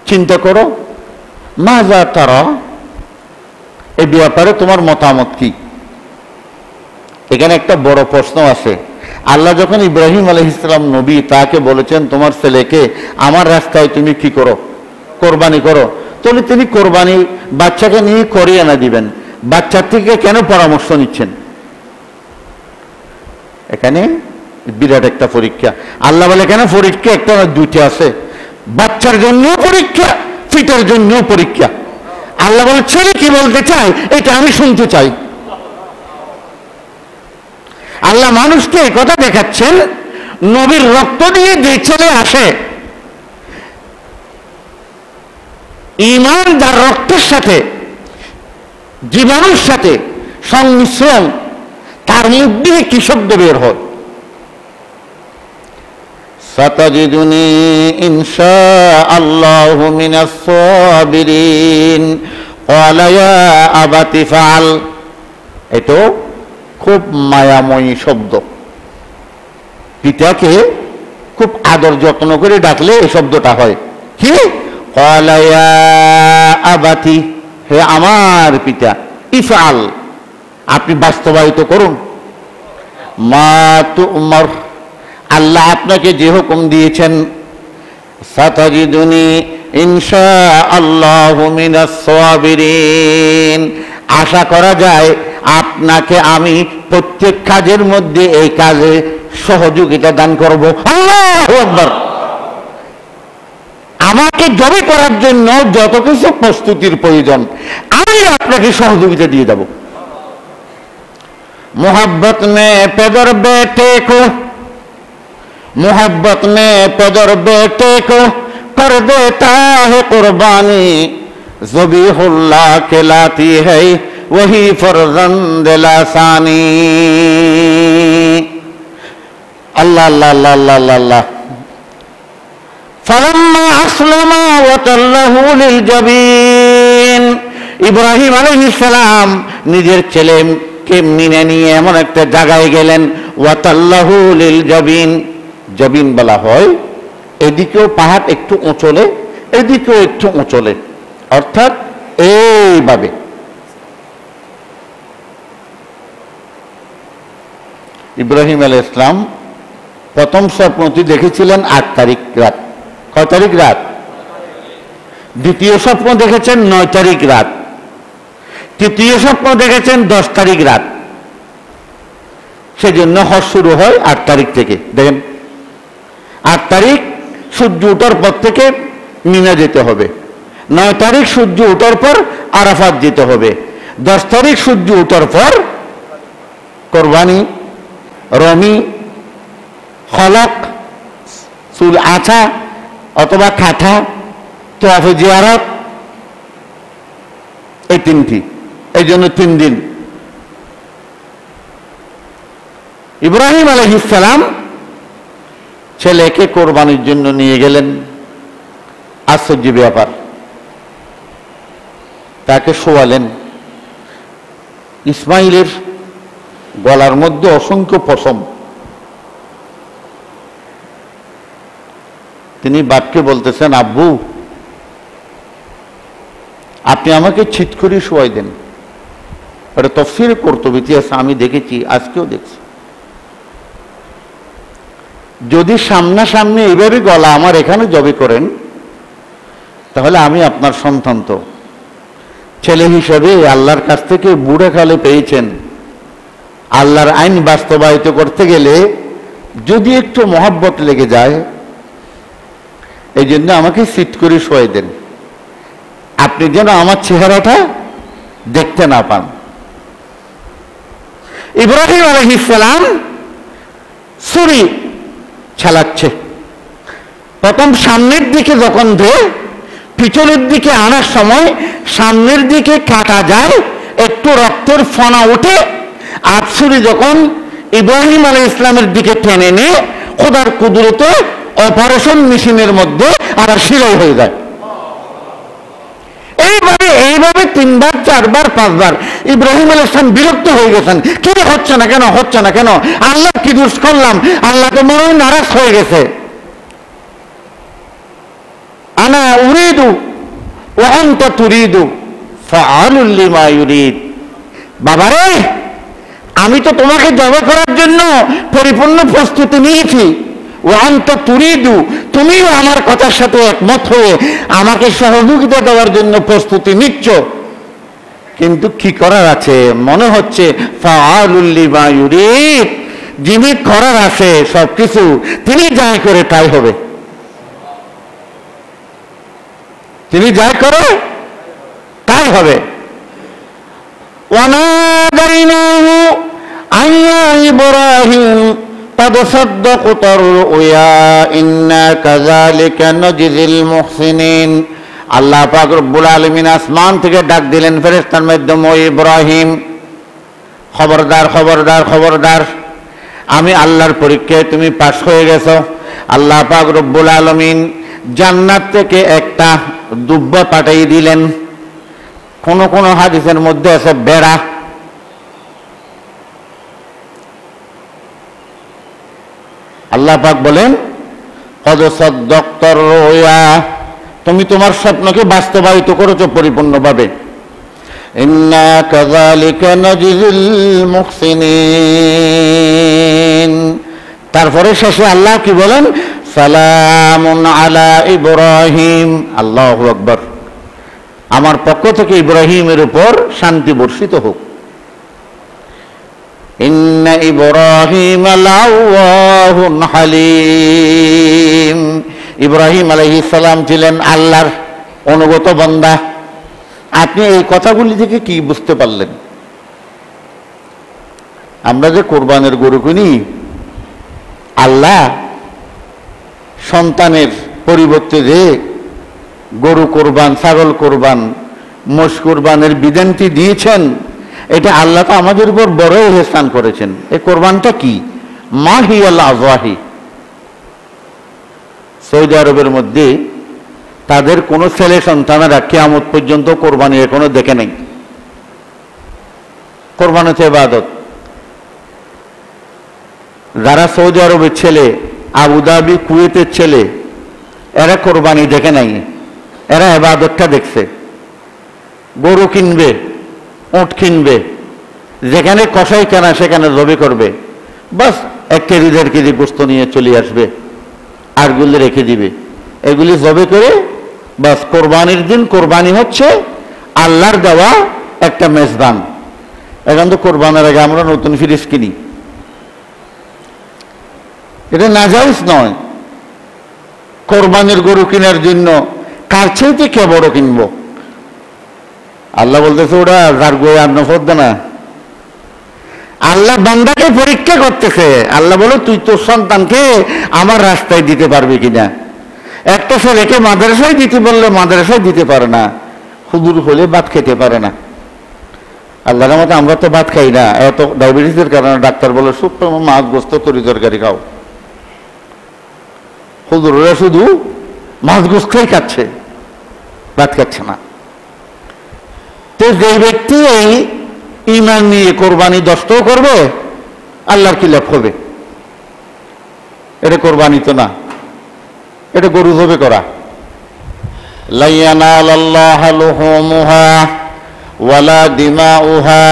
চিন্তা করো, মাযা তারা এই ব্যাপারে তোমার মতামত কি। এখানে একটা বড় প্রশ্ন আছে। আল্লাহ যখন ইব্রাহিম আলাইহিস সালাম নবী, তাকে বলেছেন তোমার ছেলেকে আমার রাস্তায় তুমি কি করো, কোরবানি করো, তাহলে তিনি কোরবানি বাচ্চাকে নিয়ে করিয়ে না দিবেন, বাচ্চার থেকে কেন পরামর্শ নিচ্ছেন? এখানে বিরাট একটা পরীক্ষা। আল্লাহ বলে কেন পরীক্ষা একটা না দুইটা আছে, বাচ্চার জন্য পরীক্ষা, পিতার জন্য পরীক্ষা। আল্লাহ বলে ছেলে কি বলতে চায় এটা আমি শুনতে চাই। আল্লাহ মানুষকে এই কথা দেখাচ্ছেন, নবীর রক্ত দিয়ে যে ছেলে আসে, ঈমান যার রক্তের সাথে জীবাণুর সাথে সংমিশ্রণ, তার মুখ দিয়ে কি শব্দ বের হয়? সাতাজিদুনি ইনশাআল্লাহু মিনাস সাবিরিন ক্বালা ইয়া আবাতি ফাআল। এটা খুব মায়াময়ী শব্দ। পিতাকে খুব আদর যত্ন করে ডাকলে এই শব্দটা হয় কি? ক্বালা ইয়া আবাতি, হে আমার পিতা, ইফআল আপনি বাস্তবায়িত করুন, মা তু'মার আল্লাহ আপনাকে যে হুকুম দিয়েছেন, সাতাজিদুনি ইনশাআল্লাহু মিনাস সাবিরিন, আশা করা যায় আপনাকে আমি প্রত্যেক কাজের মধ্যে এই কাজে সহযোগিতা দান করব। আল্লাহু আকবার। আমাকে জবে করার জন্য যত কিছু প্রস্তুতির প্রয়োজন আমি আপনাকে সহযোগিতা দিয়ে দেব। मोहब्बत में पैदर बेटे को, मोहब्बत में पैदर बेटे को कर देता है कुर्बानी, ज़बीहुल्लाह कहलाती है वही फर्जंद लासानी। अल्लाह अल्लाह अल्लाह अल्लाह अल्लाह। फलम्मा अस्लमा वतल्लहु लिलजबीन, ইব্রাহিম আলাইহিস সালাম নিজের ছেলে কে মিনে নিয়ে এমন একটা জায়গায় গেলেন, ওয়াতাল্লাহু লিল জাবিন, জাবিন বলা হয় এদিকেও পাহাড় একটু উঁচলে, এদিকেও একটু উঁচলে, অর্থাৎ এইভাবে। ইব্রাহিম আলাইহিস সালাম প্রথম স্বপ্নটি দেখেছিলেন 8 তারিখ রাত। কয় তারিখ রাত? দ্বিতীয় স্বপ্ন দেখেছেন 9 তারিখ রাত। তৃতীয় স্বপ্ন দেখেছেন 10 তারিখ রাত। সেজন্য হজ শুরু হয় 8 তারিখ থেকে। দেখেন 8 তারিখ সূর্য ওঠার পর থেকে মিনা যেতে হবে, 9 তারিখ সূর্য ওঠার পর আরাফাত যেতে হবে, 10 তারিখ সূর্য ওঠার পর কোরবানি, রমি, খলক, চুল আছা অথবা কাঠা, তওয়াফে জিয়ারত, এই তিনটি, এই জন্য 3 দিন। ইব্রাহিম আলাইহিস সালাম ছেলেকে কোরবানির জন্য নিয়ে গেলেন। আশ্চর্য ব্যাপার, তাকে শোয়ালেন। ইসমাইলের গলার মধ্যে অসংখ্য পশম। তিনি বাপকে বলতেছেন, আব্বু আপনি আমাকে ছিট করে শোয়াই দেন। এটা তাফসীরে কুরতুবী আছে, আমি দেখেছি, আজকেও দেখছি। যদি সামনাসামনি এইভাবে গলা আমার এখানে জবে করেন তাহলে আমি আপনার সন্তান, তো ছেলে হিসেবে আল্লাহর কাছ থেকে বুড়ে কালে পেয়েছেন। আল্লাহর আইন বাস্তবায়িত করতে গেলে যদি একটু মহব্বত লেগে যায়, এই জন্য আমাকে সিট করে শোয়াই দেন, আপনি যেন আমার চেহারাটা দেখতে না পান। ইব্রাহিম আলাইহিস সালাম ছুরি চালাচ্ছে। প্রথম সামনের দিকে যখন দেয়, পিছনের দিকে আনার সময় সামনের দিকে কাটা যায়, একটু রক্তের ফনা ওঠে, আর ছুরি যখন ইব্রাহিম আলাইহিস ইসলামের দিকে টেনে নিয়ে খোদার কুদরতে অপারেশন মেশিনের মধ্যে আবার সেলাই হয়ে যায়। এইভাবে 3 বার 4 বার 5 বার ইব্রাহিম আলাইহিস সালাম বিরক্ত হয়ে গেছেন, কি হচ্ছে না কেন, হচ্ছে না কেন, আল্লাহ কি দোষ করলাম, আল্লাহ তো মনে হয় নারাজ হয়ে গেছে। আনা উরিদু ওয়া আনতা তুরিদু ফাআলুল লিমা ইউরিদ। বাবারে, আমি তো তোমাকে জবাই করার জন্য পরিপূর্ণ প্রস্তুতি নিয়েছি, ওয়া আনতা তুরিদু, তুমিও আমার কথার সাথে একমত হয়ে আমাকে সহযোগিতা দেওয়ার জন্য প্রস্তুতি নিচ্ছ, কিন্তু কি করার আছে, মনে হচ্ছে ফাআলুল লিমা ইউরিদ, যিনি করার আছে সবকিছু তিনি যাই করে তাই হবে, তিনি যাই করে তাই হবে। ওয়ানাদাইনাহু আইয়া ইব্রাহিম قد صدقت الرؤيا إنا كذلك نجزي المحسنين। আল্লাহ পাক রব্বুল আলামিন আসমান থেকে ডাক দিলেন ফেরেশতার মাধ্যমে, ও ইব্রাহিম, খবরদার খবরদার খবরদার, আমি আল্লাহর পরীক্ষায় তুমি পাস হয়ে গেছো। আল্লাহ পাক রব্বুল আলামিন জান্নাত থেকে একটা দুব্বা পাঠিয়ে দিলেন, কোন কোন হাদিসের মধ্যে আছে বেড়া। আল্লাহ পাক বলেন, কদ সাদ্দাক্তার রুয়া, তুমি তোমার স্বপ্নকে বাস্তবায়িত করেছো পরিপূর্ণভাবে। ইন্না কাযালিকা নাজিল মুহসিনিন। তারপরে শেষে আল্লাহ কি বলেন, সালামুন আলা ইব্রাহিম। আল্লাহু আকবার। আমার পক্ষ থেকে ইব্রাহিমের উপর শান্তি বর্ষিত হোক। ইন্না ইব্রাহিম লাআওয়াহুন হালিম। ইব্রাহিম আলাইহিস সালাম ছিলেন আল্লাহর অনুগত বান্দা। আপনি এই কথাগুলি থেকে কি বুঝতে পারলেন? আমরা যে কোরবানের গরু কিনি, আল্লাহ সন্তানের পরিবর্তে যে গরু কোরবান, ছাগল কোরবান, মোষ কোরবানের বিধানটি দিয়েছেন, এটা আল্লাহ তো আমাদের উপর বড় ইহসান করেছেন। এই কোরবানটা কি? মা হিয়াল আযওয়াহি। সৌদি আরবের মধ্যে তাদের কোনো ছেলে সন্তানেরা কিয়ামত পর্যন্ত কোরবানি এখনো দেখে নাই। কোরবান হচ্ছে ইবাদত। যারা সৌদি আরবের ছেলে, আবুধাবি, কুয়েতের ছেলে, এরা কোরবানি দেখে নাই, এরা ইবাদতটা দেখছে। গরু কিনবে, উট কিনবে, যেখানে কসাই কেনা সেখানে জবে করবে, বাস 1 কেজি 1.5 কেজি গোস্ত নিয়ে চলে আসবে, আরগুলি রেখে দিবে। এগুলি জবে করে বাস কোরবানির দিন কোরবানি হচ্ছে আল্লাহর দেওয়া একটা মেজবান। এখন তো কোরবানের আগে আমরা নতুন ফ্রিজ কিনি, এটা নাজায়েজ নয়। কোরবানির গরু কেনার জন্য কার চাইতে কে বড় কিনবো? আল্লাহ বলতেছে ওরা যার গোয়ে আর নফদ না। আল্লাহ বান্দাকে পরীক্ষা করতেছে। আল্লাহ বলো, তুই তোর সন্তানকে আমার রাস্তায় দিতে পারবি কিনা। একটা ছেলেকে মাদ্রাসায় দিতে বললে মাদ্রাসায় দিতে পারে না, হুজুর হলে ভাত খেতে পারে না। আল্লাহর মতো আমরা তো ভাত খাই না, এত ডায়াবেটিসের কারণে ডাক্তার বলে শুক্তো মাছ গোস্ত তরি তরকারি খাও। হুজুররা শুধু মাছ গোস্তাই খাচ্ছে, ভাত খাচ্ছে না। তো যে ব্যক্তি এই ঈমান নিয়ে কোরবানি 10টাও করবে, আল্লাহর কি লাভ হবে? এটা কোরবানি তো না, এটা গরু জবে করা। লা ইয়ানালাল্লাহু লুহুমুহা ওয়ালা দিমাউহা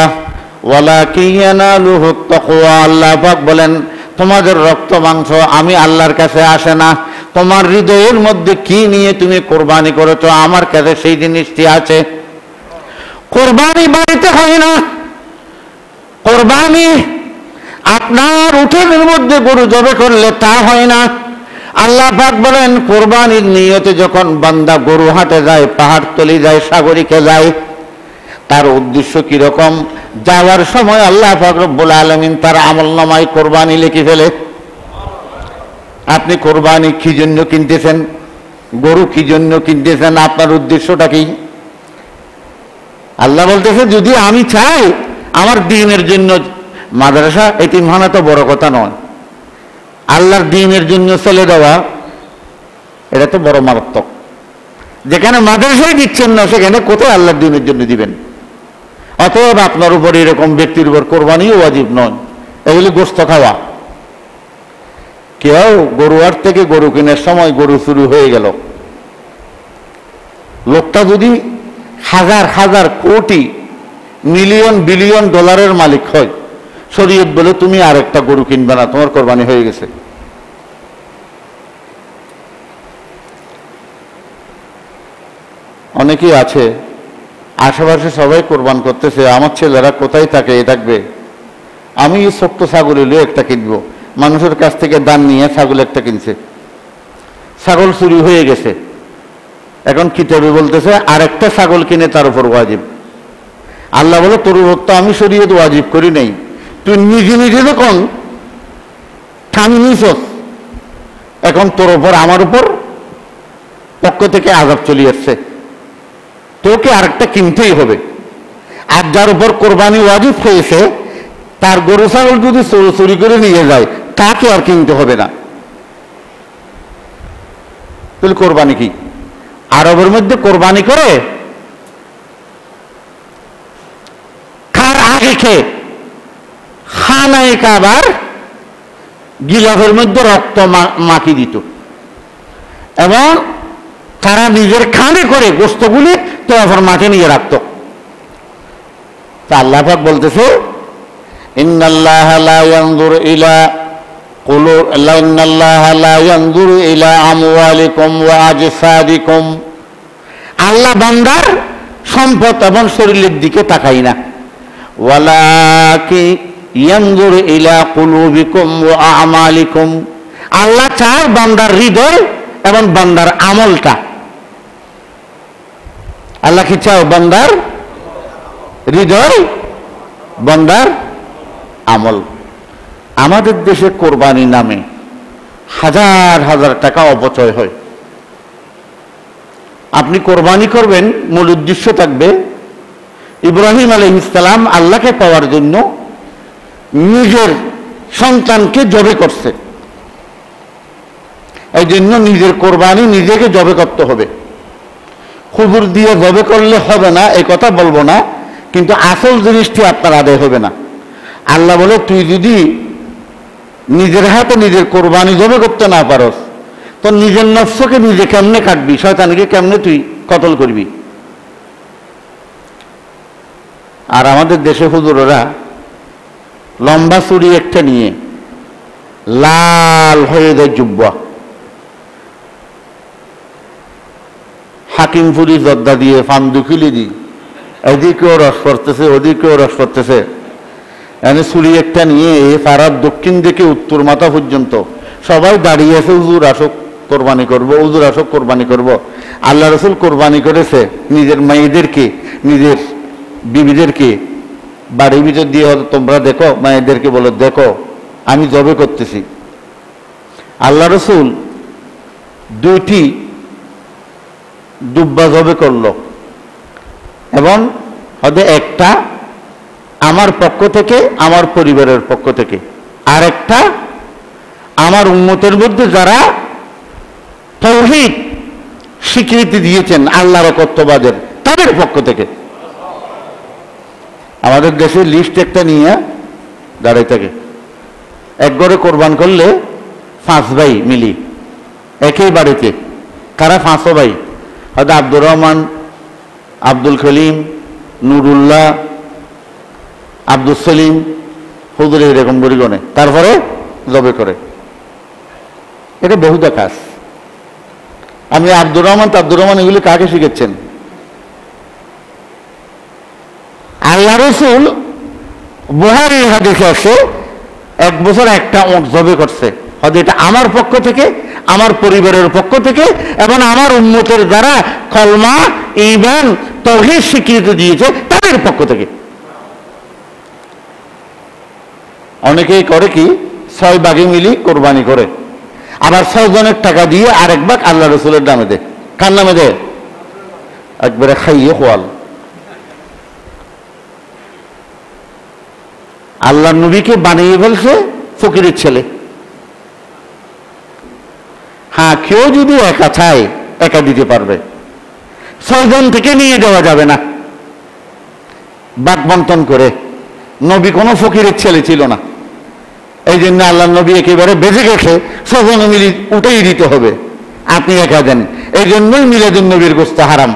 ওয়ালাকিন ইয়ানালুহুত তাকওয়া। আল্লাহ পাক বলেন, তোমাদের রক্ত মাংস আমি আল্লাহর কাছে আসে না, তোমার হৃদয়ের মধ্যে কি নিয়ে তুমি কোরবানি করেছো আমার কাছে সেই জিনিসটি আছে। কোরবানি বাড়িতে হয় না, কোরবানি আপনার উঠোনের মধ্যে গরু জবে করলে তা হয় না। আল্লাহ পাক বলেন, কোরবানির নিয়তে যখন বান্দা গরু হাটে যায়, পাহাড়তলি যায়, সাগরিকে যায়, তার উদ্দেশ্য কিরকম? যাওয়ার সময় আল্লাহ পাক রব্বুল আলামিন তার আমলনামায় কোরবানি লিখে ফেলে। আপনি কোরবানি কি জন্য কিনতেছেন, গরু কি জন্য কিনতেছেন, আপনার উদ্দেশ্যটা কি? আল্লাহ বলতেছে, যদি আমি চাই আমার দ্বীনের জন্য মাদ্রাসা এতিমখানা তো বড় কথা নয়, আল্লাহর দ্বীনের জন্য ছেলে দেওয়া এটা তো বড় মারাত্মক। যেখানে মাদ্রাসায় দিচ্ছেন না সেখানে কোথায় আল্লাহর দ্বীনের জন্য দিবেন? অতএব আপনার উপর এরকম ব্যক্তির উপর কোরবানিও ওয়াজিব নয়, এগুলি গোস্ত খাওয়া। কেউ গরুয়ার থেকে গরু কেনার সময় গরু চুরি হয়ে গেল, লোকটা যদি হাজার হাজার কোটি মিলিয়ন বিলিয়ন ডলারের মালিক হয়, শরীয়ত বলে তুমি আরেকটা গরু কিনবে না, তোমার কোরবানি হয়ে গেছে। অনেকেই আছে আশেপাশে সবাই কোরবান করতেছে, আমার ছেলেরা কোথায় থাকে এ থাকবে, আমি এই ছোট্ট ছাগল হলেও একটা কিনবো। মানুষের কাছ থেকে দান নিয়ে ছাগল একটা কিনছে, ছাগল চুরি হয়ে গেছে। এখন কিতাবে বলতেছে আরেকটা ছাগল কিনে তার উপর ওয়াজিব। আল্লাহ বলে তোর উপর তো আমি শরীয়ত ওয়াজিব করি নাই, তুই নিজে নিজে যখন ঠান নিছস, এখন তোর উপর আমার উপর পক্ষ থেকে আযাব চলে আসছে, তোকে আরেকটা কিনতেই হবে। আর যার উপর কোরবানি ওয়াজিব হয়েছে তার গরু ছাগল যদি চুরি করে নিয়ে যায় তাকে আর কিনতে হবে না। তাহলে কোরবানি কি? আরবের মধ্যে কোরবানি করে খার আগে খেয়ে খানায় কাবার গিলাফের মধ্যে রক্ত মাখি দিত এবং তারা নিজের খানে করে গোস্তগুলি তখন মাঠে নিয়ে রাখত। তা আল্লাহ পাক বলতেছে ইন্নাল্লাহা লা ইয়ানজুরু ইলা ইন্নাল্লাহা লা ইয়ানজুরু ইলা আমওয়ালিকুম ওয়া আজসাদিকুম, আল্লাহ বান্দার সম্পদ এবং শরীরের দিকে তাকায় না, ওয়ালাকিন ইয়ানজুরু ইলা কুলুবিকুম ওয়া আমালিকুম, আল্লাহ চায় বান্দার হৃদয় এবং বান্দার আমলটা। আল্লাহ কি চাও? বান্দার হৃদয়, বান্দার আমল। আমাদের দেশে কোরবানি নামে হাজার হাজার টাকা অপচয় হয়। আপনি কোরবানি করবেন, মূল উদ্দেশ্য থাকবে ইব্রাহিম আলাইহিস সালাম আল্লাহকে পাওয়ার জন্য নিজের সন্তানকে জবে করছে, এই জন্য নিজের কোরবানি নিজেকে জবে করতে হবে। খুবুর দিয়ে জবে করলে হবে না এই কথা বলবো না, কিন্তু আসল জিনিসটি আপনার আদায় হবে না। আল্লাহ বলে তুই যদি নিজের হাতে নিজের কোরবানি জবে করতে না পারস তো নিজের নফসকে নিজে কেমনে কাটবি, শয়তানকে কেমনে তুই কতল করবি। আর আমাদের দেশে হুজুরেরা লম্বা চুড়ি একটা নিয়ে লাল হয়ে যায় জুব্বা, হাকিমপুরি জর্দা দিয়ে ফান্দুকিলি দিয়ে এদিকেও রস পড়তেছে ওদিকেও রস পড়তেছে, এনে চুরি একটা নিয়ে পাড়ার দক্ষিণ দিকে উত্তর মাথা পর্যন্ত সবাই দাঁড়িয়ে আছে, হুজুর আসুক কোরবানি করবো, হুজুর আসুক কোরবানি করবো। আল্লাহ রসুল কোরবানি করেছে নিজের মেয়েদেরকে, নিজের বিবিদেরকে বাড়ির ভিতর দিয়ে, তোমরা দেখো, মায়েদেরকে বলো দেখো আমি জবে করতেছি। আল্লাহ রসুল দুইটি দুব্বা জবে করলো এবং হয়তো একটা আমার পক্ষ থেকে, আমার পরিবারের পক্ষ থেকে, আর একটা আমার উম্মতের মধ্যে যারা তাওহীদ স্বীকৃতি দিয়েছেন আল্লাহর একত্ববাদের তাদের পক্ষ থেকে। আমাদের দেশের লিস্ট একটা নিয়ে দাঁড়াই থাকে, এক ঘরে কোরবান করলে 5 ভাই মিলি একই বাড়িতে, কারা 5 ভাই, হয়তো আব্দুর রহমান, আব্দুল কলিম, নুরুল্লাহ, আব্দুল সলিম হুজুর এরকম গরিগণে তারপরে জবে করে। এটা বহুদা কাজ। আপনি আব্দুর রহমান এগুলি কাকে শিখেছেন? আল্লাহ রসুল বুখারীর হাদিসে আছে 1 বছর একটা ওঁট জবে করছে, হয়তো এটা আমার পক্ষ থেকে, আমার পরিবারের পক্ষ থেকে এবং আমার উম্মতের যারা কলমা ঈমান তাওহীদ স্বীকৃতি দিয়েছে তাদের পক্ষ থেকে। অনেকেই করে কি 6 ভাগে মিলি কোরবানি করে, আবার 6 জনের টাকা দিয়ে আরেক ভাগ আল্লাহ রসুলের নামে দেয়। কার নামে দেয়? একবারে খাইয়ে খোয়াল। আল্লাহ নবীকে বানিয়ে ফেলছে ফকিরের ছেলে। হ্যাঁ, কেউ যদি একা চায় একা দিতে পারবে, 6 জন থেকে নিয়ে যাওয়া যাবে না বাকবন্টন করে। নবী কোনো ফকিরের ছেলে ছিল না, এই জন্য আল্লাহ নবী একেবারে বেঁচে গেছে, 6 জন মিলে উঠেই দিতে হবে, আপনি একা দেন। এই জন্যই মিলাদুন নবীর গোস্ত হারাম।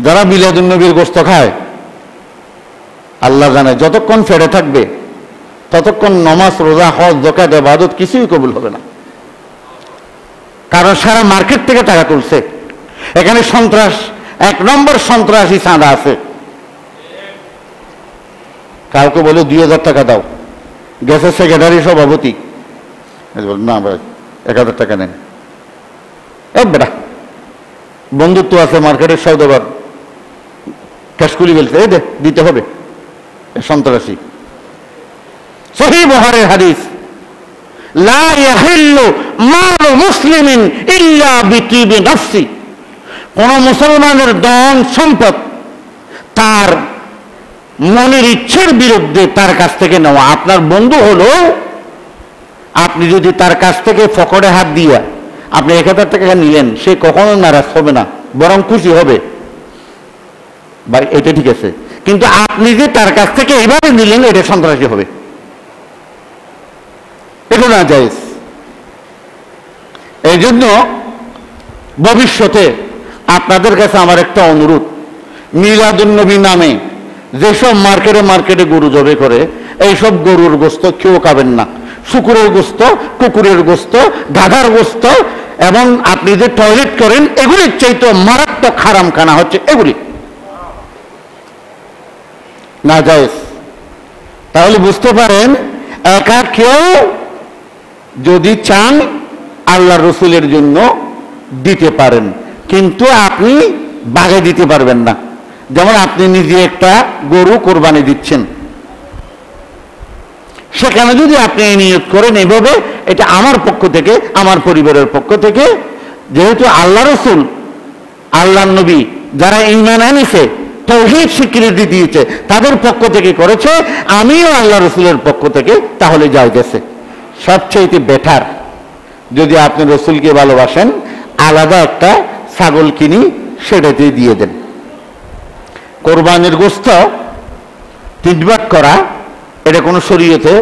যারা মিলাদুন নবীর গোস্ত খায় আল্লাহ জানে যতক্ষণ ফেরে থাকবে ততক্ষণ নামাজ, রোজা, হজ, যাকাত, ইবাদত কিছুই কবুল হবে না। কারণ সারা মার্কেট থেকে টাকা তুলছে। এখানে সন্ত্রাস, 1 নম্বর সন্ত্রাসী চাঁদা আছে। কাউকে বলে 2000 টাকা দাও, গ্যাসের সেক্রেটারি সভাপতি না ভাই 1000 টাকা নেন। বেটা বন্ধুত্ব আছে মার্কেটের সৌদাগর, ক্যাশকুলি বলছে এই দে দিতে হবে, সন্ত্রাসী। সহিহ বুখারীর হাদিস, লা ইয়াহিল্লু মালু মুসলিমিন ইল্লা বিতিবি নাফসি। কোন মুসলমানের ধন সম্পদ তার মনের ইচ্ছের বিরুদ্ধে তার কাছ থেকে নেওয়া। আপনার বন্ধু হলো, আপনি যদি তার কাছ থেকে ফকরে হাত দিয়া আপনি 1000 টাকা নিলেন, সে কখনো নারাজ হবে না, বরং খুশি হবে, ভাই এটা ঠিক আছে। কিন্তু আপনি যে তার কাছ থেকে এইভাবে নিলেন, এটা সন্ত্রাসী হবে, এটা না জায়েজ। এই জন্য ভবিষ্যতে আপনাদের কাছে আমার একটা অনুরোধ, মিলাদুন নবী নামে যেসব মার্কেটে গরু জবে করে, এইসব গরুর গোস্ত কেউ খাবেন না। শুকুরের গোস্ত, কুকুরের গোস্ত, গাধার গোস্ত এবং আপনি যে টয়লেট করেন, এগুলির চাইতে মারাত্মক হারাম খানা হচ্ছে এগুলি, না জায়েজ। তাহলে বুঝতে পারেন, একা কেউ যদি চান আল্লাহ রসুলের জন্য দিতে পারেন, কিন্তু আপনি বাগে দিতে পারবেন না। যেমন আপনি নিজে একটা গরু কোরবানি দিচ্ছেন, সেখানে যদি আপনি নিয়ত করেন এভাবে, এটা আমার পক্ষ থেকে, আমার পরিবারের পক্ষ থেকে, যেহেতু আল্লাহ রসুল, আল্লাহ নবী যারা ঈমান এনেছে, তাওহীদ স্বীকৃতি দিয়েছে, তাদের পক্ষ থেকে করেছে, আমিও আল্লাহ রসুলের পক্ষ থেকে, তাহলে যাইতেছে। সবচেয়ে বেটার যদি আপনি রসুলকে ভালোবাসেন, আলাদা একটা ছাগল কিনি, সেটাতে দিয়ে দেন। কোরবানির গোস্ত 3 ভাগ করা, এটা কোনো শরীয়তে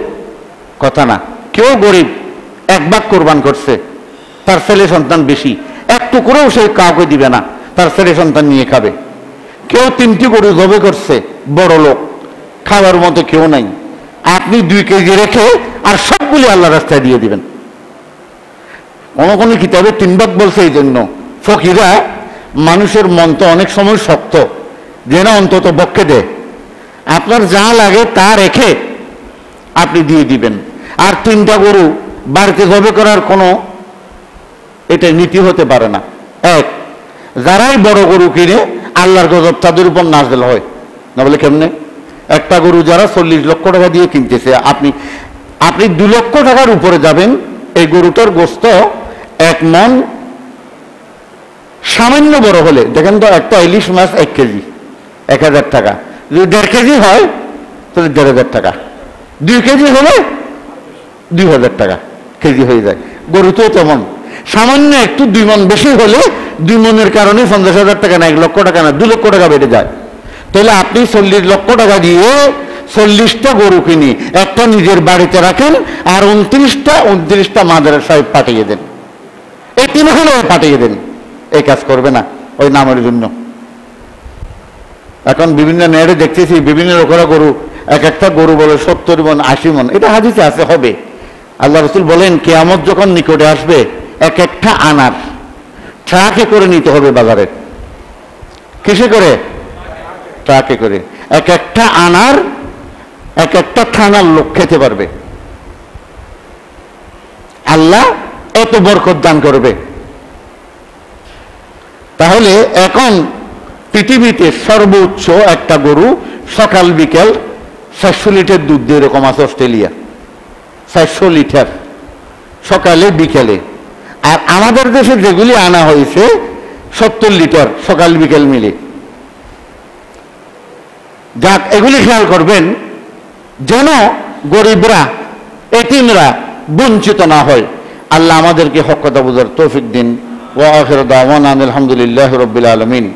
কথা না। কেউ গরিব 1 ভাগ কোরবান করছে, তার ছেলে সন্তান বেশি, 1 টুকরোও সে কাউকে দিবে না, তার ছেলে সন্তান নিয়ে খাবে। কেউ 3টি গরু জবে করছে, বড় লোক, খাওয়ার মতো কেউ নাই, আপনি 2 কেজি রেখে আর সবগুলি আল্লাহ রাস্তায় দিয়ে দিবেন। কোন কিতাবে 3 ভাগ বলছে। এই জন্য ফকিরা, মানুষের মন তো অনেক সময় শক্ত, যে না অন্তত বক্ষে দেয়, আপনার যা লাগে তা রেখে আপনি দিয়ে দিবেন। আর 3টা গরু বাড়িতে জবে করার কোনো এটা নীতি হতে পারে না। যারাই বড় গরু কিনে, আল্লাহর গজব তাদের উপর নাযিল হয় না। বলে কেমনে? একটা গরু যারা 40 লক্ষ টাকা দিয়ে কিনতেছে, আপনি 2 লক্ষ টাকার উপরে যাবেন, এই গরুটার গোস্ত 1 মণ সামান্য বড় হলে, দেখেন তো একটা ইলিশ মাছ 1 কেজি 1000 টাকা, যদি 1.5 কেজি হয় তাহলে 1500 টাকা, 2 কেজি হলে 2000 টাকা কেজি হয়ে যায়। গরু তো তেমন, সামান্য একটু 2 মণ বেশি হলে 2 মণের কারণে 50,000 টাকা না, 1 লক্ষ টাকা না, 2 লক্ষ টাকা বেড়ে যায়। তাহলে আপনি 40 লক্ষ টাকা দিয়ে 40টা গরু কিনে একটা নিজের বাড়িতে রাখেন, আর 29টা মাদ্রাসায় পাঠিয়ে দেন, এই 3 হলেও পাঠিয়ে দেন। এই কাজ করবে না ওই নামের জন্য। এখন বিভিন্ন নেড়ে দেখতেছি, বিভিন্ন লোকেরা গরু, একটা গরু বলে 70 মণ 80 মণ, এটা হাদিসে আছে হবে। আল্লাহ রসুল বলেন, কিয়ামত যখন নিকটে আসবে, একটা আনার ট্রাকে করে নিতে হবে বাজারে। কিসে করে? ট্রাকে করে। একটা আনার একটা থানার লোক খেতে পারবে। আল্লাহ এত বরকত দান করবে। তাহলে এখন পৃথিবীতে সর্বোচ্চ একটা গরু সকাল বিকেল 400 লিটার দুধ দিয়ে, এরকম আছে অস্ট্রেলিয়া, 400 লিটার সকালে বিকেলে। আর আমাদের দেশে যেগুলি আনা হয়েছে 70 লিটার সকাল বিকেল মিলে। যাক, এগুলি খেয়াল করবেন, যেন গরিবরা, এতিমরা বঞ্চিত না হয়। আল্লাহ আমাদেরকে হক কথা বুঝার তৌফিক দিন। ওয়া আখিরু দাওয়ানা আলহামদুলিল্লাহি রাব্বিল আলামিন।